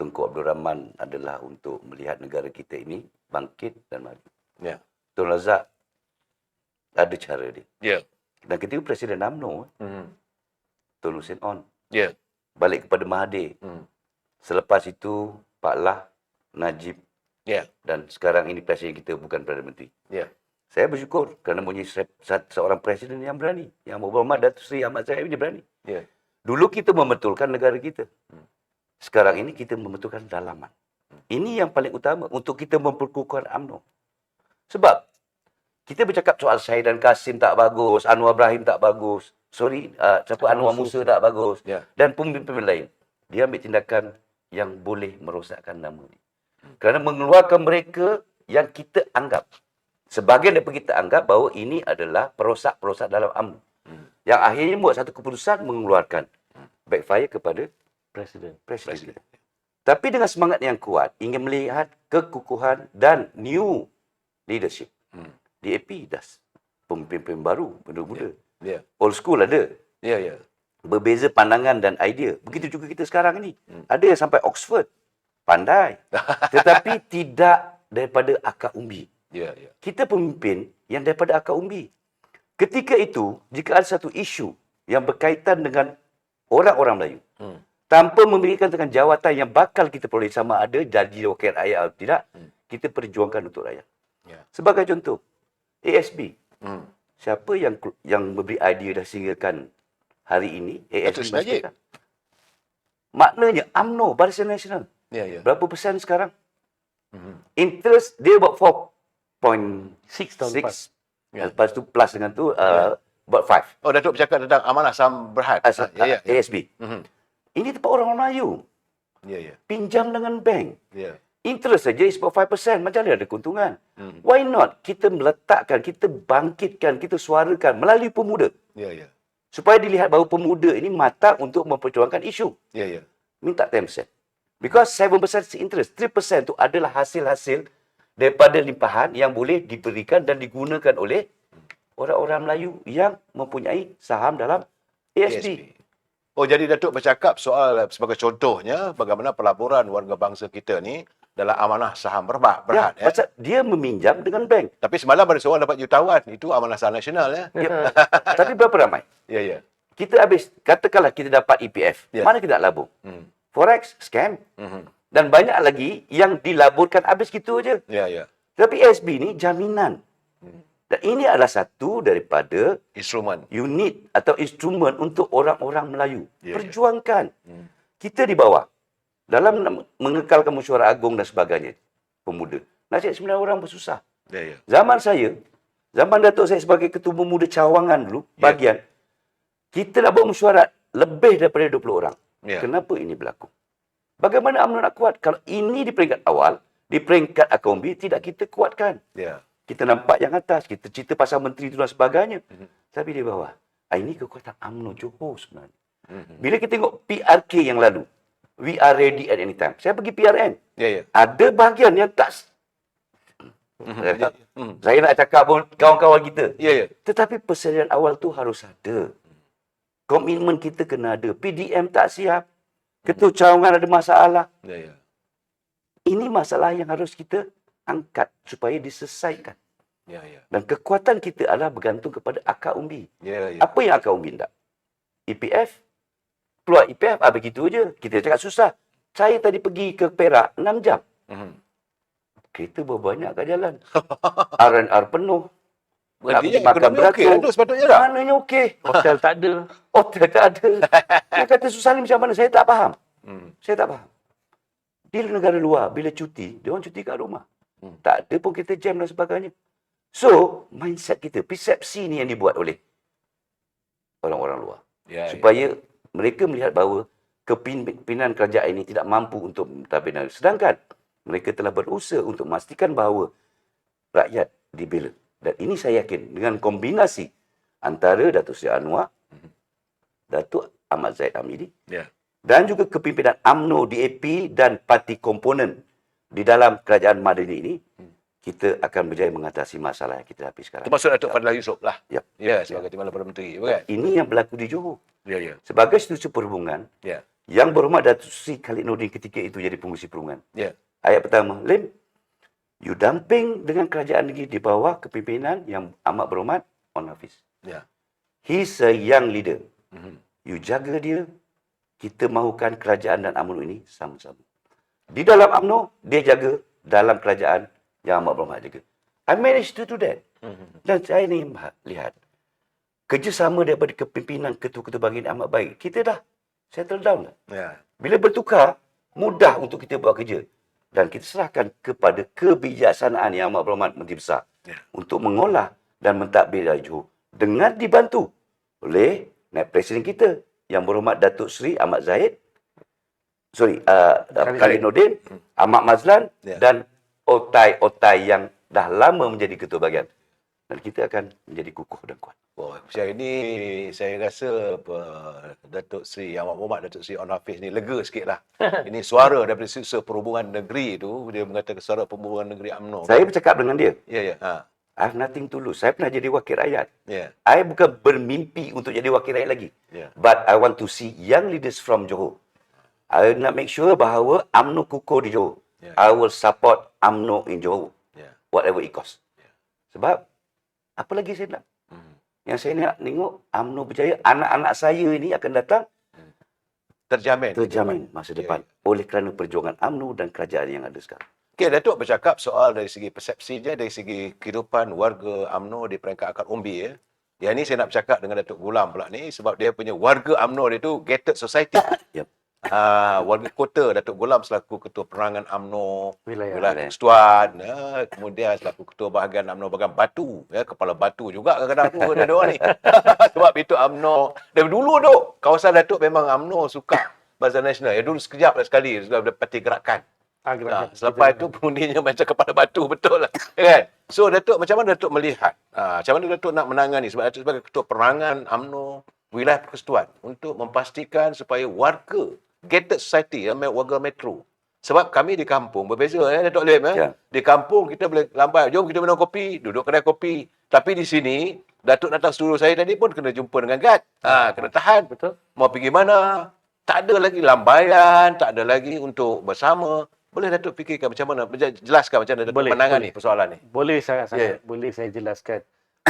Tunku Abdul Rahman adalah untuk melihat negara kita ini bangkit dan maju. Ya. Tun Razak ada cara dia. Ya. Dan ketika Presiden UMNO, Tun Hussein On, Ya. balik kepada Mahathir. Selepas itu, Pak Lah, Najib, Ya. dan sekarang ini Presiden kita bukan Perdana Menteri. Ya. Saya bersyukur kerana mempunyai seorang Presiden yang berani. Yang berhormat Datuk Seri Ahmad Zahid ini berani. Ya. Dulu kita membetulkan negara kita. Sekarang ini kita membetulkan dalaman. Ini yang paling utama untuk kita memperkukuhkan UMNO. Sebab kita bercakap soal Syahidan Kasim tak bagus, Anwar Ibrahim tak bagus. Anwar Musa tak bagus. Ya. Dan pemimpin lain. Dia ambil tindakan yang boleh merosakkan nama ni. Kerana mengeluarkan mereka yang kita anggap. Sebahagian daripada kita anggap bahawa ini adalah perosak-perosak dalam UMNO. Yang akhirnya buat satu keputusan mengeluarkan. Backfire kepada Presiden. Presiden. Tapi dengan semangat yang kuat, ingin melihat kekukuhan dan new leadership. DAP dah pemimpin baru, muda-muda. Ya. Old school ada. Ya. Berbeza pandangan dan idea. Begitu juga kita sekarang ini. Ada yang sampai Oxford. Pandai. Tetapi tidak daripada akar umbi. Ya. Kita pemimpin yang daripada akar umbi. Ketika itu, jika ada satu isu yang berkaitan dengan orang-orang Melayu, tanpa memikirkan dengan jawatan yang bakal kita peroleh sama ada jadi wakil rakyat atau tidak, kita perjuangkan untuk rakyat. Ya. Sebagai contoh, ASB. Siapa yang memberi idea dah singgalkan hari ini? Datuk ASB. Seri Najib. Maknanya UMNO, Barisan Nasional. Ya. Berapa persen sekarang? Interest dia about 6 tahun lepas. 6. Lepas tu plus dengan tu about 5. Oh, Datuk bercakap tentang amanah saham berhad. Ya, ya. ASB. Mhm. Ini tempat orang Melayu. Ya, ya. Pinjam dengan bank. Ya. Interest saja is about 5%. Macam mana ada keuntungan? Why not kita meletakkan, kita bangkitkan, kita suarakan melalui pemuda. Ya, ya. Supaya dilihat bahawa pemuda ini matang untuk memperjuangkan isu. Ya, ya. Minta 10%. Because 7% is interest. 3% itu adalah hasil-hasil daripada limpahan yang boleh diberikan dan digunakan oleh orang-orang Melayu yang mempunyai saham dalam ASB. Oh, jadi Datuk bercakap soal sebagai contohnya bagaimana pelaburan warga bangsa kita ni dalam amanah saham berhad. Ya, pasal dia meminjam dengan bank. Tapi semalam ada seorang dapat jutawan. Itu amanah saham nasional ya. Ya. Tapi berapa ramai? Ya, ya. Kita habis, katakanlah kita dapat EPF. Ya. Mana kita nak labur? Forex, scam. Dan banyak lagi yang dilaburkan habis gitu aja. Ya, ya. Tapi ASB ni jaminan. Dan ini adalah satu daripada Instrumen. unit atau instrumen untuk orang-orang Melayu. Ya, ya. Perjuangkan. Kita di bawah. Dalam mengekalkan mesyuarat agung dan sebagainya. Pemuda. Nasib 9 orang bersusah. Ya, ya. Zaman saya, zaman Datuk saya sebagai ketua pemuda cawangan dulu, bahagian, kita nak buat mesyuarat lebih daripada 20 orang. Ya. Kenapa ini berlaku? Bagaimana UMNO nak kuat? Kalau ini di peringkat awal, di peringkat akombi, tidak kita kuatkan. Ya. Kita nampak yang atas, kita cerita pasal menteri itu dan sebagainya. Tapi di bawah, ini kekuatan UMNO Johor sebenarnya. Bila kita tengok PRK yang lalu, we are ready at any time. Saya pergi PRN. Ya, ya. Ada bahagian yang tak... Saya nak cakap pun kawan-kawan kita. Ya, ya. Tetapi persediaan awal tu harus ada. Komitmen kita kena ada. PDM tak siap. Ketua cawangan ada masalah. Ya, ya. Ini masalah yang harus kita angkat supaya diselesaikan. Ya, ya. Dan kekuatan kita adalah bergantung kepada akar umbi. Ya, ya. Apa yang akar umbi tak? EPF. Keluar EPF, begitu je. Kita cakap susah. Saya tadi pergi ke Perak 6 jam. Kereta berbanyak kat jalan. R&R penuh. Berarti makan ekonomi okey lah tu sepatutnya tak? Mananya okey? Hotel tak ada. Hotel tak ada. Dia kata susah ni macam mana? Saya tak faham. Saya tak faham. Di negara luar, bila cuti, dia orang cuti kat rumah. Tak ada pun kita jam dan sebagainya. So, mindset kita, persepsi ni yang dibuat oleh orang-orang luar. Ya, Supaya mereka melihat bahawa kepimpinan kerajaan ini tidak mampu untuk mentadbir. Sedangkan mereka telah berusaha untuk memastikan bahawa rakyat dibela. Dan ini saya yakin dengan kombinasi antara Datuk Seri Anwar, Datuk Ahmad Zahid Hamidi, ya. dan juga kepimpinan UMNO, DAP dan parti komponen di dalam kerajaan Madani ini, kita akan berjaya mengatasi masalah yang kita hadapi sekarang. Termasuk Datuk Fadlan Yusof lah. Ya. Ya, sebagai Timbalan Perdana Menteri. Bukan? Ini yang berlaku di Johor. Ya, ya. Sebagai Setiausaha Perhubungan, Ya. yang berhormat Datuk Seri Khalid Nordin ketika itu jadi pengurusi perhubungan. Ya. Ayat pertama, Lim, you damping dengan kerajaan negeri di bawah kepimpinan yang amat berhormat On Hafiz. Ya. He's a young leader. You jaga dia, kita mahukan kerajaan dan UMNO ini sama-sama. Di dalam UMNO, dia jaga. Dalam kerajaan yang amat berhormat jaga. I managed to do that. Dan saya ni lihat, kerjasama daripada kepimpinan ketua-ketua bahagian amat baik. Kita dah settle down lah. Ya. Bila bertukar, mudah untuk kita buat kerja. Dan kita serahkan kepada kebijaksanaan yang amat berhormat Menteri Besar untuk mengolah dan mentadbir dari Johor dengan dibantu oleh Naib Presiden kita yang berhormat Datuk Seri Ahmad Zahid, Khalid Nordin, Ahmad Mazlan dan Otai yang dah lama menjadi ketua bahagian. Dan kita akan menjadi kukuh dan kuat. Oh, siang ini saya rasa Datuk Seri Yang Berhormat Datuk Seri On Hafiz ni lega sikitlah. Ini suara daripada Setiausaha Perhubungan Negeri tu, dia mengatakan suara perhubungan negeri UMNO. Saya bercakap dengan dia. Ya, ya. Ha. I have nothing to lose. Saya pernah jadi wakil rakyat. Ya. I bukan bermimpi untuk jadi wakil rakyat lagi. Ya. But I want to see young leaders from Johor. I nak make sure bahawa UMNO kukuh di Johor. Ya. I will support UMNO in Johor. Ya. Whatever it costs. Sebab, apa lagi saya nak? Yang saya nak tengok, UMNO berjaya, anak-anak saya ini akan datang terjamin masa depan. Oleh kerana perjuangan UMNO dan kerajaan yang ada sekarang. Okey, Datuk bercakap soal dari segi persepsi dia, dari segi kehidupan warga UMNO di peringkat akar umbi ya. Yang ni saya nak bercakap dengan Datuk Gulam pula ni sebab dia punya warga UMNO dia tu gated society. Yep. Warga kota Datuk Gulam selaku Ketua Penerangan UMNO Wilayah. Wilayah Persekutuan, kemudian selaku Ketua Bahagian UMNO Bahagian Batu, Kepala Batu juga kadang-kadang tu ada orang ni. Sebab itu UMNO dari dulu tu kawasan Datuk memang UMNO suka Bazar Nasional. Dulu sekejap lah sekali sebab parti gerakan. Gerakan. Selepas itu pengundinya macam Kepala Batu betul lah. Kan? So Datuk macam mana Datuk melihat? Macam mana Datuk nak menangani sebab Datuk sebagai Ketua Penerangan UMNO Wilayah Persekutuan untuk memastikan supaya warga gated society, warga metro. Sebab kami di kampung berbeza Datuk Lim. Ya. Di kampung kita boleh lambai, jom kita minum kopi, duduk kedai kopi. Tapi di sini Datuk datang studio saya tadi pun kena jumpa dengan guard. Kena tahan. Betul. Mau pergi mana? Tak ada lagi lambaian, tak ada lagi untuk bersama. Boleh Datuk fikirkan macam mana? Jelaskan macam mana Datuk menangani persoalan ni. Boleh sangat-sangat. Boleh saya jelaskan.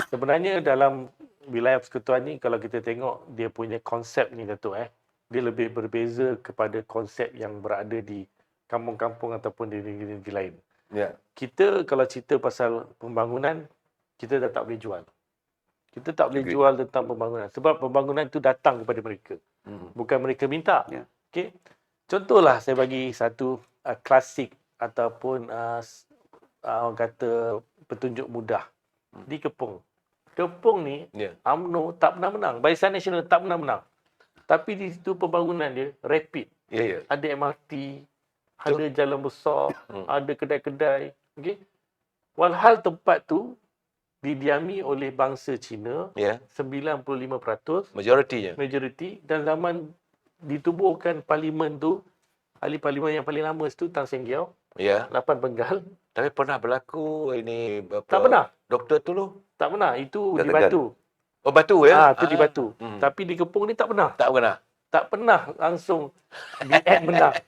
Sebenarnya dalam wilayah persekutuan ni, kalau kita tengok dia punya konsep ni Datuk, dia lebih berbeza kepada konsep yang berada di kampung-kampung ataupun di negeri-negeri lain. Ya. Kita kalau cerita pasal pembangunan, kita dah tak boleh jual. Kita tak boleh jual tentang pembangunan. Sebab pembangunan itu datang kepada mereka. Bukan mereka minta. Ya. Okay? Contohlah saya bagi satu klasik ataupun orang kata petunjuk mudah. Di Kepung. Kepung ni, UMNO tak pernah menang. Barisan Nasional tak pernah menang. Tapi di situ pembangunan dia rapid. Ya. Ada MRT, ada jalan besar, ada kedai-kedai. Okay? Walhal tempat tu didiami oleh bangsa Cina, 95%, majoriti, dan zaman ditubuhkan parlimen tu, ahli parlimen yang paling lama itu Tan Seng Kiau, 8 penggal. Tapi pernah berlaku ini Tak pernah. Doktor Tulu? Tak pernah. Itu di Tegal. Batu. Oh, Batu ya? Itu di Batu. Tapi di Kepung ni tak pernah. Tak pernah. Tak pernah langsung BN menang.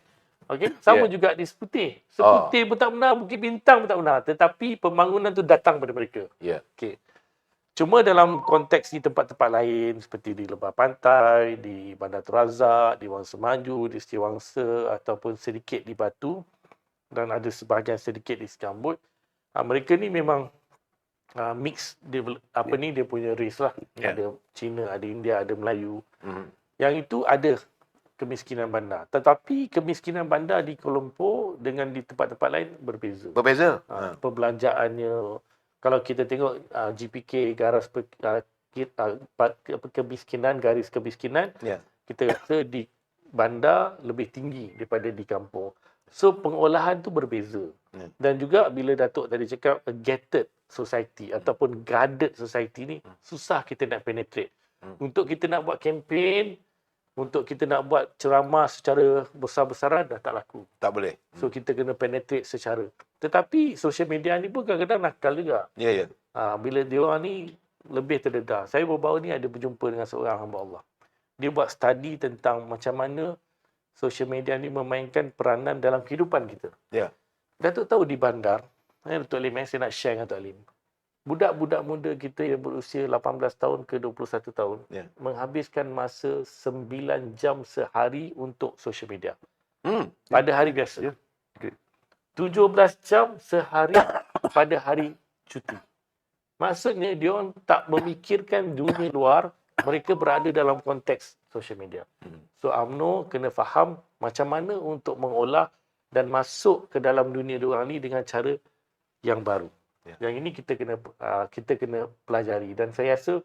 Okey, sama juga di Seputih. Seputih pun tak pernah, Bukit Bintang pun tak pernah. Tetapi pembangunan tu datang pada mereka. Ya. Okey. Cuma dalam konteks di tempat-tempat lain seperti di Lebah Pantai, di Bandar Razak, di Wangsa Maju, di Setiawangsa ataupun sedikit di Batu dan ada sebahagian sedikit di Sekambut, mereka ni memang mix dia punya race lah. Ada Cina, ada India, ada Melayu. Yang itu ada kemiskinan bandar. Tetapi kemiskinan bandar di Kuala Lumpur dengan di tempat-tempat lain berbeza. Berbeza? Perbelanjaannya, kalau kita tengok GPK, garis kemiskinan, kita rasa di bandar lebih tinggi daripada di kampung. So pengolahan tu berbeza. Dan juga bila Datuk tadi cakap gated society ataupun guarded society ni, susah kita nak penetrate. Untuk kita nak buat kempen, untuk kita nak buat ceramah secara besar-besaran dah tak laku. Tak boleh. So kita kena penetrate secara. Tetapi social media ni pun kadang-kadang nakal juga. Ya. Bila dia orang ni lebih terdedah. Saya baru-baru ni ada berjumpa dengan seorang hamba Allah. Dia buat study tentang macam mana social media ni memainkan peranan dalam kehidupan kita. Ya. Datuk tahu di bandar, Datuk Lim, saya nak share dengan Datuk Lim. Budak-budak muda kita yang berusia 18 tahun ke 21 tahun menghabiskan masa 9 jam sehari untuk social media. Pada hari biasa. 17 jam sehari pada hari cuti. Maksudnya dia orang tak memikirkan dunia luar, mereka berada dalam konteks social media. So UMNO kena faham macam mana untuk mengolah dan masuk ke dalam dunia diorang ni dengan cara yang baru. Yang ini kita kena pelajari, dan saya rasa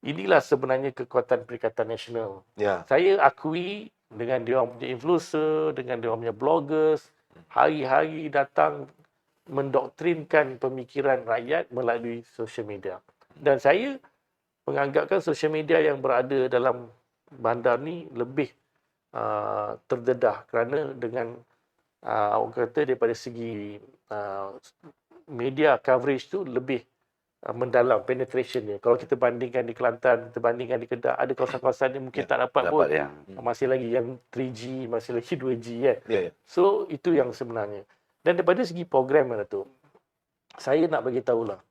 inilah sebenarnya kekuatan Perikatan Nasional. Saya akui dengan dia orang punya influencer, dengan dia orang punya bloggers, hari-hari datang mendoktrinkan pemikiran rakyat melalui social media. Dan saya menganggapkan social media yang berada dalam bandar ni lebih terdedah kerana dengan orang kata daripada segi media coverage tu lebih mendalam penetrationnya. Kalau kita bandingkan di Kelantan, kita bandingkan di Kedah, ada kawasan-kawasan yang mungkin tak dapat pun. Masih lagi yang 3G, masih lagi 2G kan. So itu yang sebenarnya. Dan daripada segi program tu, saya nak bagi tahulah.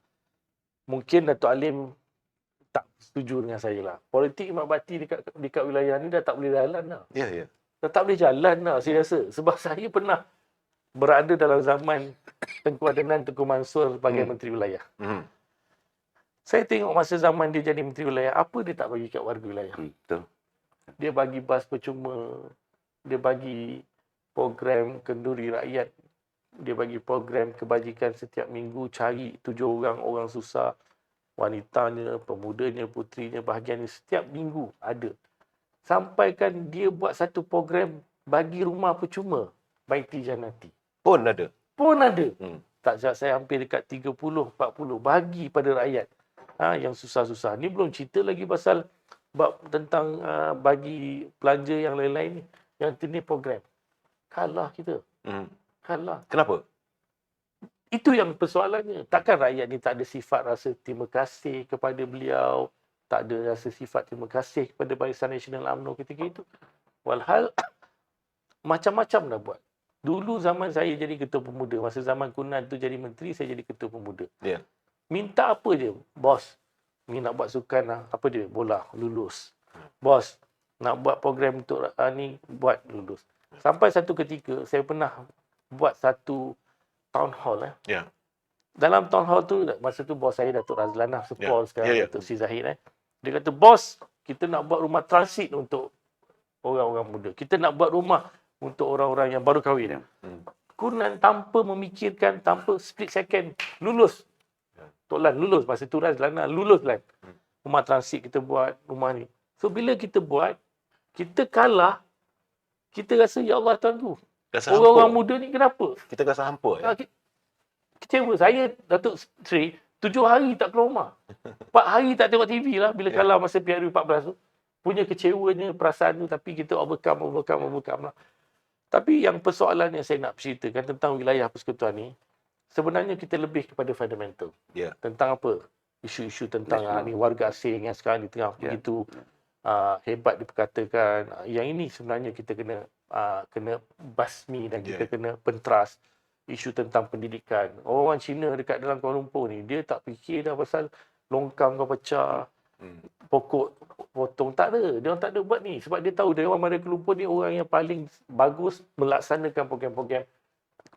Mungkin Datuk Alim tak setuju dengan saya lah. Politik Mat Bakti dekat wilayah ni dah tak boleh jalan dah. Dah tak boleh jalan dah saya rasa. Sebab saya pernah berada dalam zaman Tengku Adenan Tengku Mansur sebagai Menteri Wilayah. Saya tengok masa zaman dia jadi Menteri Wilayah, apa dia tak bagi kat warga wilayah? Betul. Dia bagi bas percuma, dia bagi program kenduri rakyat, dia bagi program kebajikan setiap minggu, cari 7 orang susah, wanitanya, pemudanya, putrinya, bahagiannya, setiap minggu ada. Sampaikan dia buat satu program bagi rumah percuma, Baiti Janati. Pun ada. Pun ada. Hmm. Tak silap saya hampir dekat 30, 40 bagi pada rakyat yang susah-susah. Ni belum cerita lagi pasal bab tentang bagi belanja yang lain-lain ni. Yang ni program. Kalah kita. Hmm. Kalah. Kenapa? Itu yang persoalannya. Takkan rakyat ni tak ada sifat rasa terima kasih kepada beliau, tak ada rasa sifat terima kasih kepada Barisan Nasional UMNO ketika itu. Walhal macam-macam dah buat. Dulu zaman saya jadi ketua pemuda, masa zaman Kunan tu jadi menteri, saya jadi ketua pemuda. Ya. Minta apa je, bos, ni nak buat sukan lah, apa dia, bola, lulus. Bos, nak buat program untuk ni, buat, lulus. Sampai satu ketika, saya pernah buat satu town hall. Ya. Dalam town hall tu, masa tu bos saya Datuk Razlan lah, Sepol sekarang, Ya. Datuk Sri Zahid. Dia kata, bos, kita nak buat rumah transit untuk orang-orang muda. Kita nak buat rumah untuk orang-orang yang baru kahwin. Kunan tanpa memikirkan, tanpa split second, lulus. Tok Lan lulus, masa tu Razlan lah, lulus Lan. Rumah transit kita buat, rumah ni. So, bila kita buat, kita kalah, kita rasa, ya Allah Tuanku, Rasa orang-orang hampa. muda ni kenapa? Kita rasa hampa. Kecewa. Saya, Datuk Sri, 7 hari tak keluar rumah. 4 hari tak tengok TV lah bila kalah masa PRU 14 tu. Punya kecewanya, perasaan tu, tapi kita overcome lah. Tapi yang persoalan yang saya nak ceritakan tentang wilayah persekutuan ni, sebenarnya kita lebih kepada fundamental. Ya. Tentang apa? Isu-isu tentang ni warga asing yang sekarang di tengah begitu hebat diperkatakan. Yang ini sebenarnya kita kena basmi dan kita kena pentras. Isu tentang pendidikan. Orang Cina dekat dalam Kuala Lumpur ni, dia tak fikir dah pasal longkang kau pecah, pokok potong. Tak ada. Dia orang tak ada buat ni. Sebab dia tahu Dewan Mara Kuala Lumpur ni orang yang paling bagus melaksanakan program-program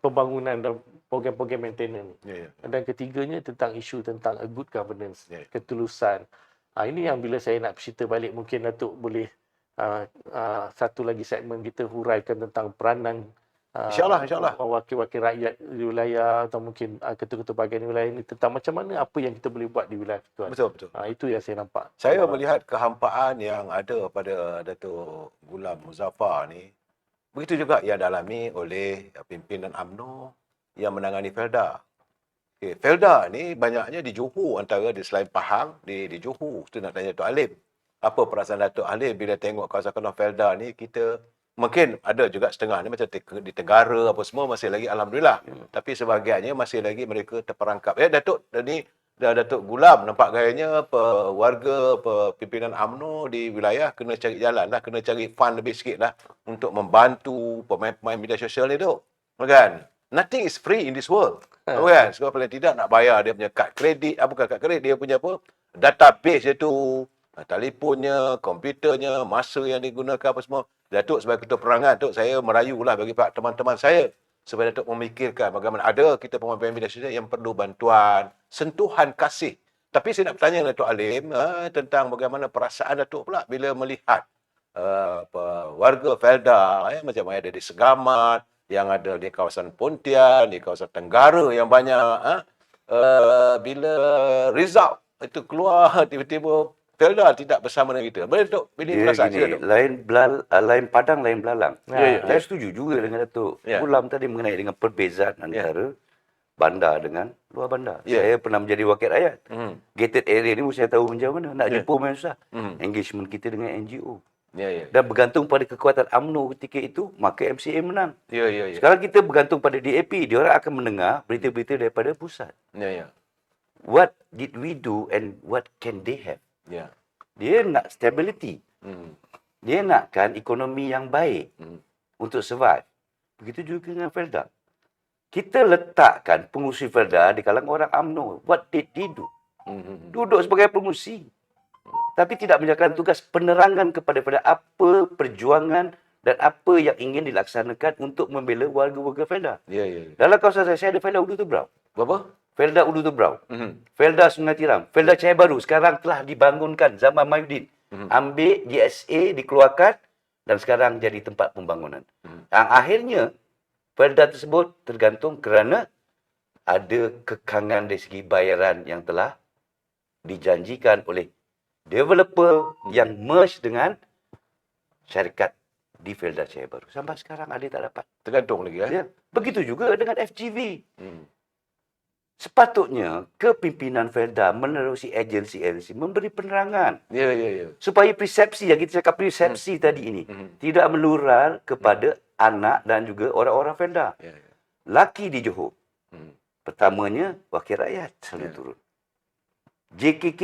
pembangunan dan program-program maintenance. Ya. Dan ketiganya tentang isu tentang a good governance, ketulusan. Ini yang bila saya nak cerita balik, mungkin Datuk boleh satu lagi segmen kita huraikan tentang peranan InsyaAllah. wakil-wakil rakyat di wilayah atau mungkin ketua-ketua bahagian di wilayah ini tentang macam mana apa yang kita boleh buat di wilayah persekutuan. Betul. Itu yang saya nampak. Saya melihat kehampaan yang ada pada Datuk Gulam Muzaffar ni, begitu juga yang dialami oleh pimpinan UMNO yang menangani Felda. Okay, Felda ni banyaknya di Johor, antara di selain Pahang, di Johor. Itu nak tanya Datuk Alim. Apa perasaan Datuk Alim bila tengok kawasan Felda ni? Kita mungkin ada juga setengah ni macam di Tenggara apa semua masih lagi alhamdulillah. Tapi sebahagiannya masih lagi mereka terperangkap. Datuk Gulam nampak gayanya warga pimpinan UMNO di wilayah kena cari jalan lah, kena cari fund lebih sikit lah untuk membantu pemain-pemain media sosial ni tu. Kan? Nothing is free in this world. Kan? Sebab paling tidak nak bayar dia punya kad kredit, bukan kad kredit, dia punya apa? Database dia tu, telefonnya, komputernya, masa yang digunakan apa semua. Datuk sebagai ketua perangan, Datuk saya merayulah bagi teman-teman saya supaya Datuk memikirkan bagaimana ada kita pemain media sosial yang perlu bantuan, sentuhan kasih. Tapi saya nak bertanya Datuk Alim tentang bagaimana perasaan Datuk pula bila melihat warga Felda macam ada di Segamat, yang ada di kawasan Pontian, di kawasan Tenggara yang banyak. Bila result itu keluar tiba-tiba Felda tidak bersama dengan kita. Boleh Datuk pilih perasaan gini, lain padang, lain belalang. Saya setuju juga dengan Datuk Gulam tadi mengenai dengan perbezaan antara bandar dengan luar bandar. Saya pernah menjadi wakil rakyat. Gated area ni saya tahu macam mana. Nak jumpa memang susah. Engagement kita dengan NGO. Dan bergantung pada kekuatan UMNO ketika itu, maka MCA menang. Sekarang kita bergantung pada DAP. Dia orang akan mendengar berita-berita daripada pusat. What did we do and what can they have? Dia nak stability. Dia nakkan ekonomi yang baik untuk survive. Begitu juga dengan Felda. Kita letakkan pengurusi Felda di kalangan orang UMNO. What did they do? Duduk sebagai pengurusi. Tapi tidak menjalankan tugas penerangan kepada apa perjuangan dan apa yang ingin dilaksanakan untuk membela warga-warga Felda. Dalam kawasan saya ada Felda Ulu Tebrau. Berapa? Felda Ulu Tebrau. Felda Sungai Tiram. Felda Cahaya Baru. Sekarang telah dibangunkan zaman Mahyudin. Ambil GSA dikeluarkan. dan sekarang jadi tempat pembangunan. Yang akhirnya Felda tersebut tergantung kerana ada kekangan dari segi bayaran yang telah dijanjikan oleh developer yang merge dengan syarikat di Felda Jaya Baru. Sampai sekarang ada tak dapat. Tergantung lagi Ya. Begitu juga dengan FGV. Hmm. Sepatutnya kepimpinan Felda menerusi agensi-agensi memberi penerangan Ya, ya, ya. supaya persepsi yang kita cakap persepsi tadi ini tidak melurar kepada anak dan juga orang-orang Felda. Ya, ya. Laki di Johor. Hmm. Pertamanya wakil rakyat selalu Ya. turun. JKK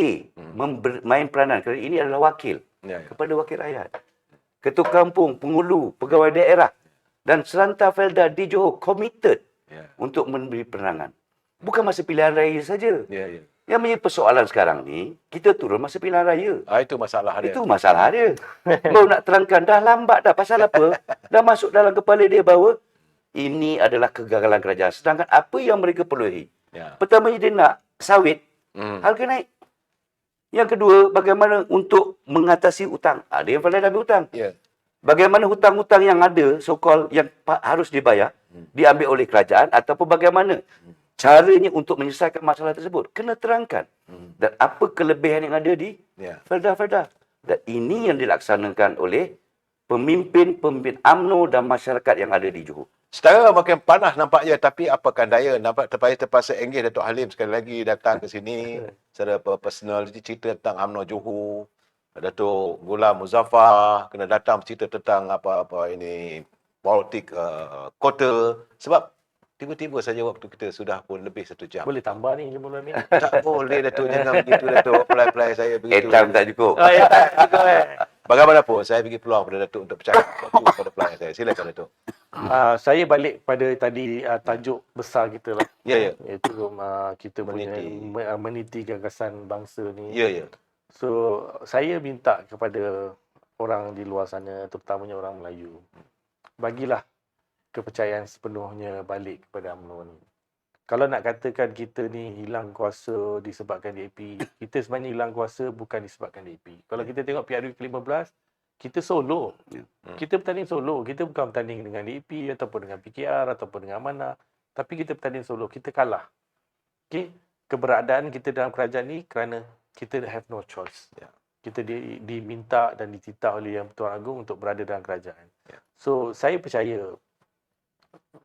main peranan kerana ini adalah wakil Ya, ya. kepada wakil rakyat. Ketua kampung, pengulu, pegawai daerah dan seranta Felda di Johor committed Ya. untuk memberi penerangan. Bukan masa pilihan raya saja. Ya, ya. Yang menjadi persoalan sekarang ni, kita turun masa pilihan raya. Itu masalah dia. Itu masalah dia. Baru nak terangkan, dah lambat dah. Pasal apa? Dah masuk dalam kepala dia bahawa ini adalah kegagalan kerajaan. Sedangkan apa yang mereka perluhi? Ya. Pertamanya dia nak sawit, harga naik. Yang kedua, bagaimana untuk mengatasi hutang. Ada yang Felda dah ambil hutang. Ya. Bagaimana hutang-hutang yang ada, so-called yang harus dibayar, diambil oleh kerajaan ataupun bagaimana caranya untuk menyelesaikan masalah tersebut. Kena terangkan. Dan apa kelebihan yang ada di Ya. Felda-Felda. Dan ini yang dilaksanakan oleh pemimpin-pemimpin UMNO dan masyarakat yang ada di Johor. Setara makin panas nampaknya, tapi apakan daya, nampak terpaksa engage Datuk Halim sekali lagi datang ke sini secara personal, cerita tentang UMNO Johor. Datuk Ghulam Muzaffar kena datang cerita tentang apa-apa ini politik kota. Sebab tiba-tiba saja waktu kita sudah pun lebih 1 jam. Boleh tambah ni 15 minit. Tak boleh Datuk, jangan begitu Datuk. Apply saya begitu. Time tak cukup. Oh ya, cukup Bagaimanapun saya bagi peluang kepada Datuk untuk bercakap sesuatu kepada pelanggan saya. Silakan Datuk. Saya balik pada tadi tajuk besar kita lah. Ya, ya. Iaitu kita Meniti. meniti gagasan bangsa ni. Ya, ya. So, saya minta kepada orang di luar sana, terutamanya orang Melayu, bagilah kepercayaan sepenuhnya balik kepada UMNO ni. Kalau nak katakan kita ni hilang kuasa disebabkan DAP, kita sebenarnya hilang kuasa bukan disebabkan DAP. Kalau kita tengok PRU ke-15, kita solo. Kita bertanding solo. Kita bukan bertanding dengan DAP ataupun dengan PKR ataupun dengan Amanah. Tapi kita bertanding solo. Kita kalah. Okay? Keberadaan kita dalam kerajaan ni kerana kita have no choice. Kita diminta dan dititah oleh Yang Pertuan Agong untuk berada dalam kerajaan. So, saya percaya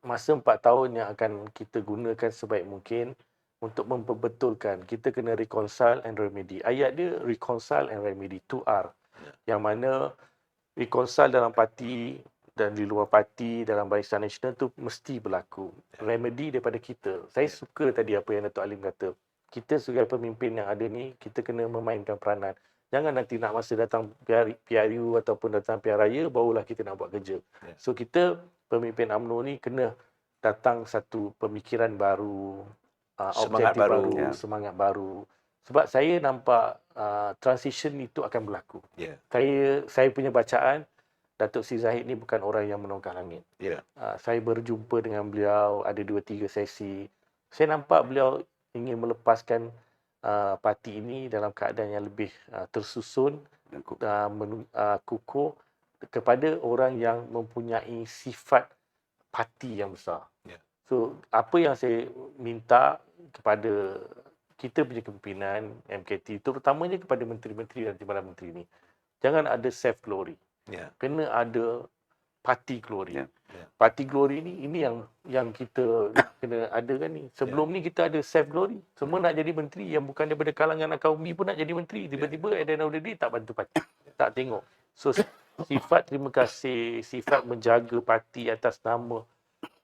masa 4 tahun yang akan kita gunakan sebaik mungkin untuk memperbetulkan. Kita kena reconcile and remedy. Ayat dia reconcile and remedy, 2R. Yang mana reconcile dalam parti dan di luar parti, dalam Barisan Nasional tu mesti berlaku. Remedy daripada kita. Saya suka tadi apa yang Datuk Halim kata. Kita sebagai pemimpin yang ada ni, kita kena memainkan peranan. Jangan nanti nak masa datang PRU ataupun datang pilihan raya, barulah kita nak buat kerja. So kita, pemimpin UMNO ni kena datang satu pemikiran baru, Semangat objektif baru. semangat baru. Sebab saya nampak transition itu akan berlaku. Ya. Saya punya bacaan, Datuk Sri Zahid ni bukan orang yang menongkang langit. Ya. Saya berjumpa dengan beliau, ada 2-3 sesi. Saya nampak beliau ingin melepaskan parti ini dalam keadaan yang lebih tersusun, kukuh kepada orang yang mempunyai sifat parti yang besar. Ya. So, apa yang saya minta kepada kita punya kepimpinan MKT, terutamanya kepada menteri-menteri dan timbalan menteri ini, jangan ada self glory. Ya. Kena ada party glory. Ya. Party glory ini yang kita kena ada kan ni. Sebelum ni kita ada self glory. Semua nak jadi menteri yang bukan daripada kalangan Akaumi pun nak jadi menteri. Tiba-tiba at the end of the day tak bantu parti. Tak tengok. So sifat terima kasih, sifat menjaga parti atas nama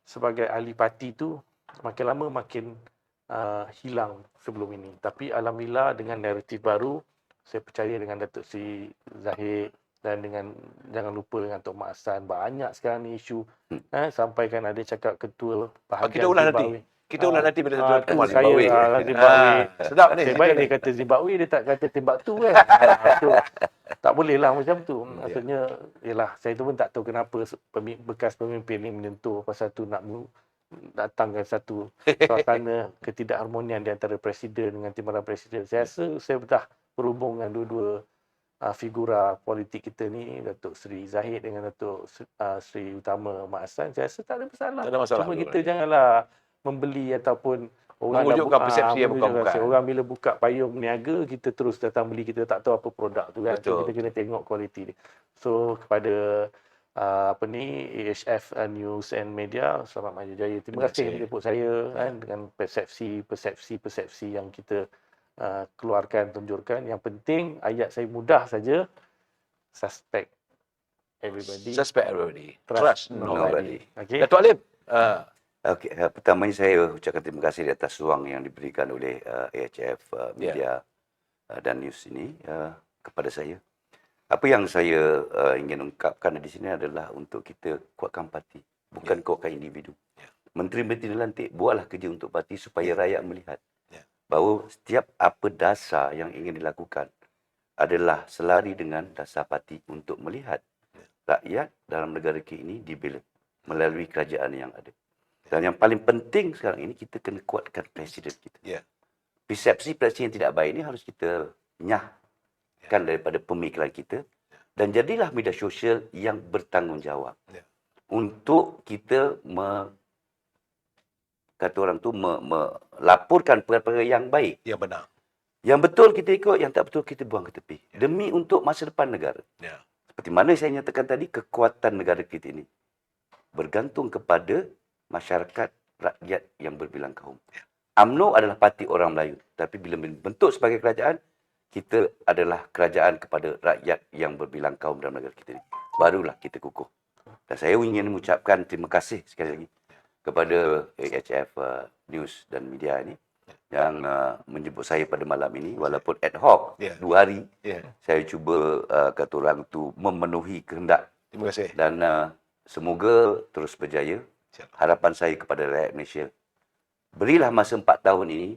sebagai ahli parti tu makin lama makin hilang sebelum ini. Tapi alhamdulillah dengan naratif baru, saya percaya dengan Datuk Sri Zahid dan dengan jangan lupa dengan Tok Mak Hassan, banyak sekarang ni isu sampaikan ada cakap ketua bahagian Kita ulang nanti. Zimbabwe. Kita ulang nanti bila satu pertemuan. Saya Zimbabwe. Sedap ni. Lebih baik dia kata Zimbabwe, dia tak kata Timbuktu kan. So, tak boleh lah macam tu. Maksudnya, yelah, saya tu pun tak tahu kenapa bekas pemimpin ni menyentuh pasal tu nak datangkan satu suasana ketidakharmonian di antara presiden dengan timbalan presiden. Saya rasa saya dah berhubung dengan dua-dua figura politik kita ni, Datuk Seri Zahid dengan Datuk Seri Utama Mak Hassan, saya rasa tak ada masalah. Tak ada masalah. Cuma kita janganlah membeli ataupun orang Mewujudkan persepsi yang menunjukkan bukan-bukan. orang bila buka payung niaga, kita terus datang beli, kita tak tahu apa produk tu kan. So, Betul. kita kena tengok kualiti dia. So kepada AHF News and Media, selamat maju jaya. Terima kasih menjemput saya kan, dengan persepsi yang kita keluarkan, tunjurkan. Yang penting ayat saya mudah saja. Suspect everybody, Trust nobody. Okay. Datuk Alim, Okey, pertamanya saya ucapkan terima kasih di atas ruang yang diberikan oleh AHF Media dan News ini kepada saya. Apa yang saya ingin ungkapkan di sini adalah untuk kita kuatkan parti, bukan kuatkan individu. Menteri-menteri dilantik, buatlah kerja untuk parti supaya rakyat melihat bahawa setiap apa dasar yang ingin dilakukan adalah selari dengan dasar parti untuk melihat rakyat dalam negara kita ini dibela melalui kerajaan yang ada. Dan yang paling penting sekarang ini, kita kena kuatkan presiden kita. Persepsi presiden yang tidak baik ini harus kita nyahkan daripada pemikiran kita. Dan jadilah media sosial yang bertanggungjawab. Untuk kita kata orang tu melaporkan perkara yang baik. yang benar. Yang betul kita ikut, yang tak betul kita buang ke tepi. Demi untuk masa depan negara. Seperti mana saya nyatakan tadi, kekuatan negara kita ini bergantung kepada masyarakat rakyat yang berbilang kaum. UMNO adalah parti orang Melayu. Tapi bila bentuk sebagai kerajaan, kita adalah kerajaan kepada rakyat yang berbilang kaum dalam negara kita ini. Barulah kita kukuh. Dan saya ingin mengucapkan terima kasih sekali lagi kepada AHF News dan Media ini yang menjemput saya pada malam ini, walaupun ad hoc 2 hari. Saya cuba kata orang tu memenuhi kehendak. Terima kasih. Dan semoga terus berjaya. Harapan saya kepada rakyat Malaysia, berilah masa 4 tahun ini,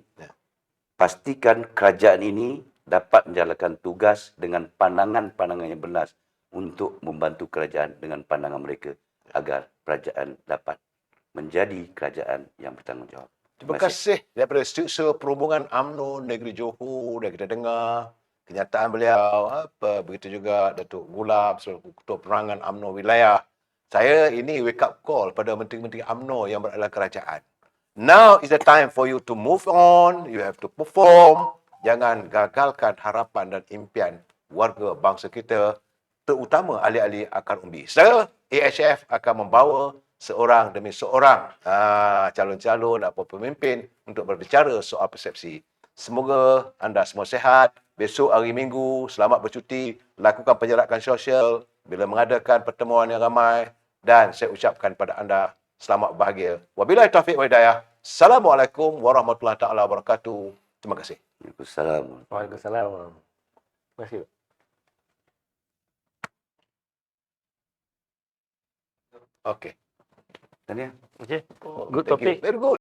pastikan kerajaan ini dapat menjalankan tugas dengan pandangan-pandangan yang benar untuk membantu kerajaan dengan pandangan mereka agar kerajaan dapat menjadi kerajaan yang bertanggungjawab. Terima kasih daripada Setiausaha Perhubungan UMNO Negeri Johor, dan kita dengar kenyataan beliau. Begitu juga Datuk Gulab selaku Ketua Penerangan UMNO Wilayah. Saya ini wake up call pada menteri-menteri UMNO yang berada dalam kerajaan. Now is the time for you to move on. You have to perform. Jangan gagalkan harapan dan impian warga bangsa kita, terutama ahli-ahli akar umbi. Saya, AHF akan membawa seorang demi seorang calon-calon atau pemimpin untuk berbicara soal persepsi. Semoga anda semua sihat. Besok hari Minggu, selamat bercuti. Lakukan penjarakan sosial bila mengadakan pertemuan yang ramai. Dan saya ucapkan pada anda selamat bahagia. Wabillahi taufiq wa hidayah. Assalamualaikum warahmatullahi taala wabarakatuh. Terima kasih. Waalaikumsalam. Waalaikumsalam. Terima kasih. Okey. Tanya. Okay. Thank Good you. topic. Very good.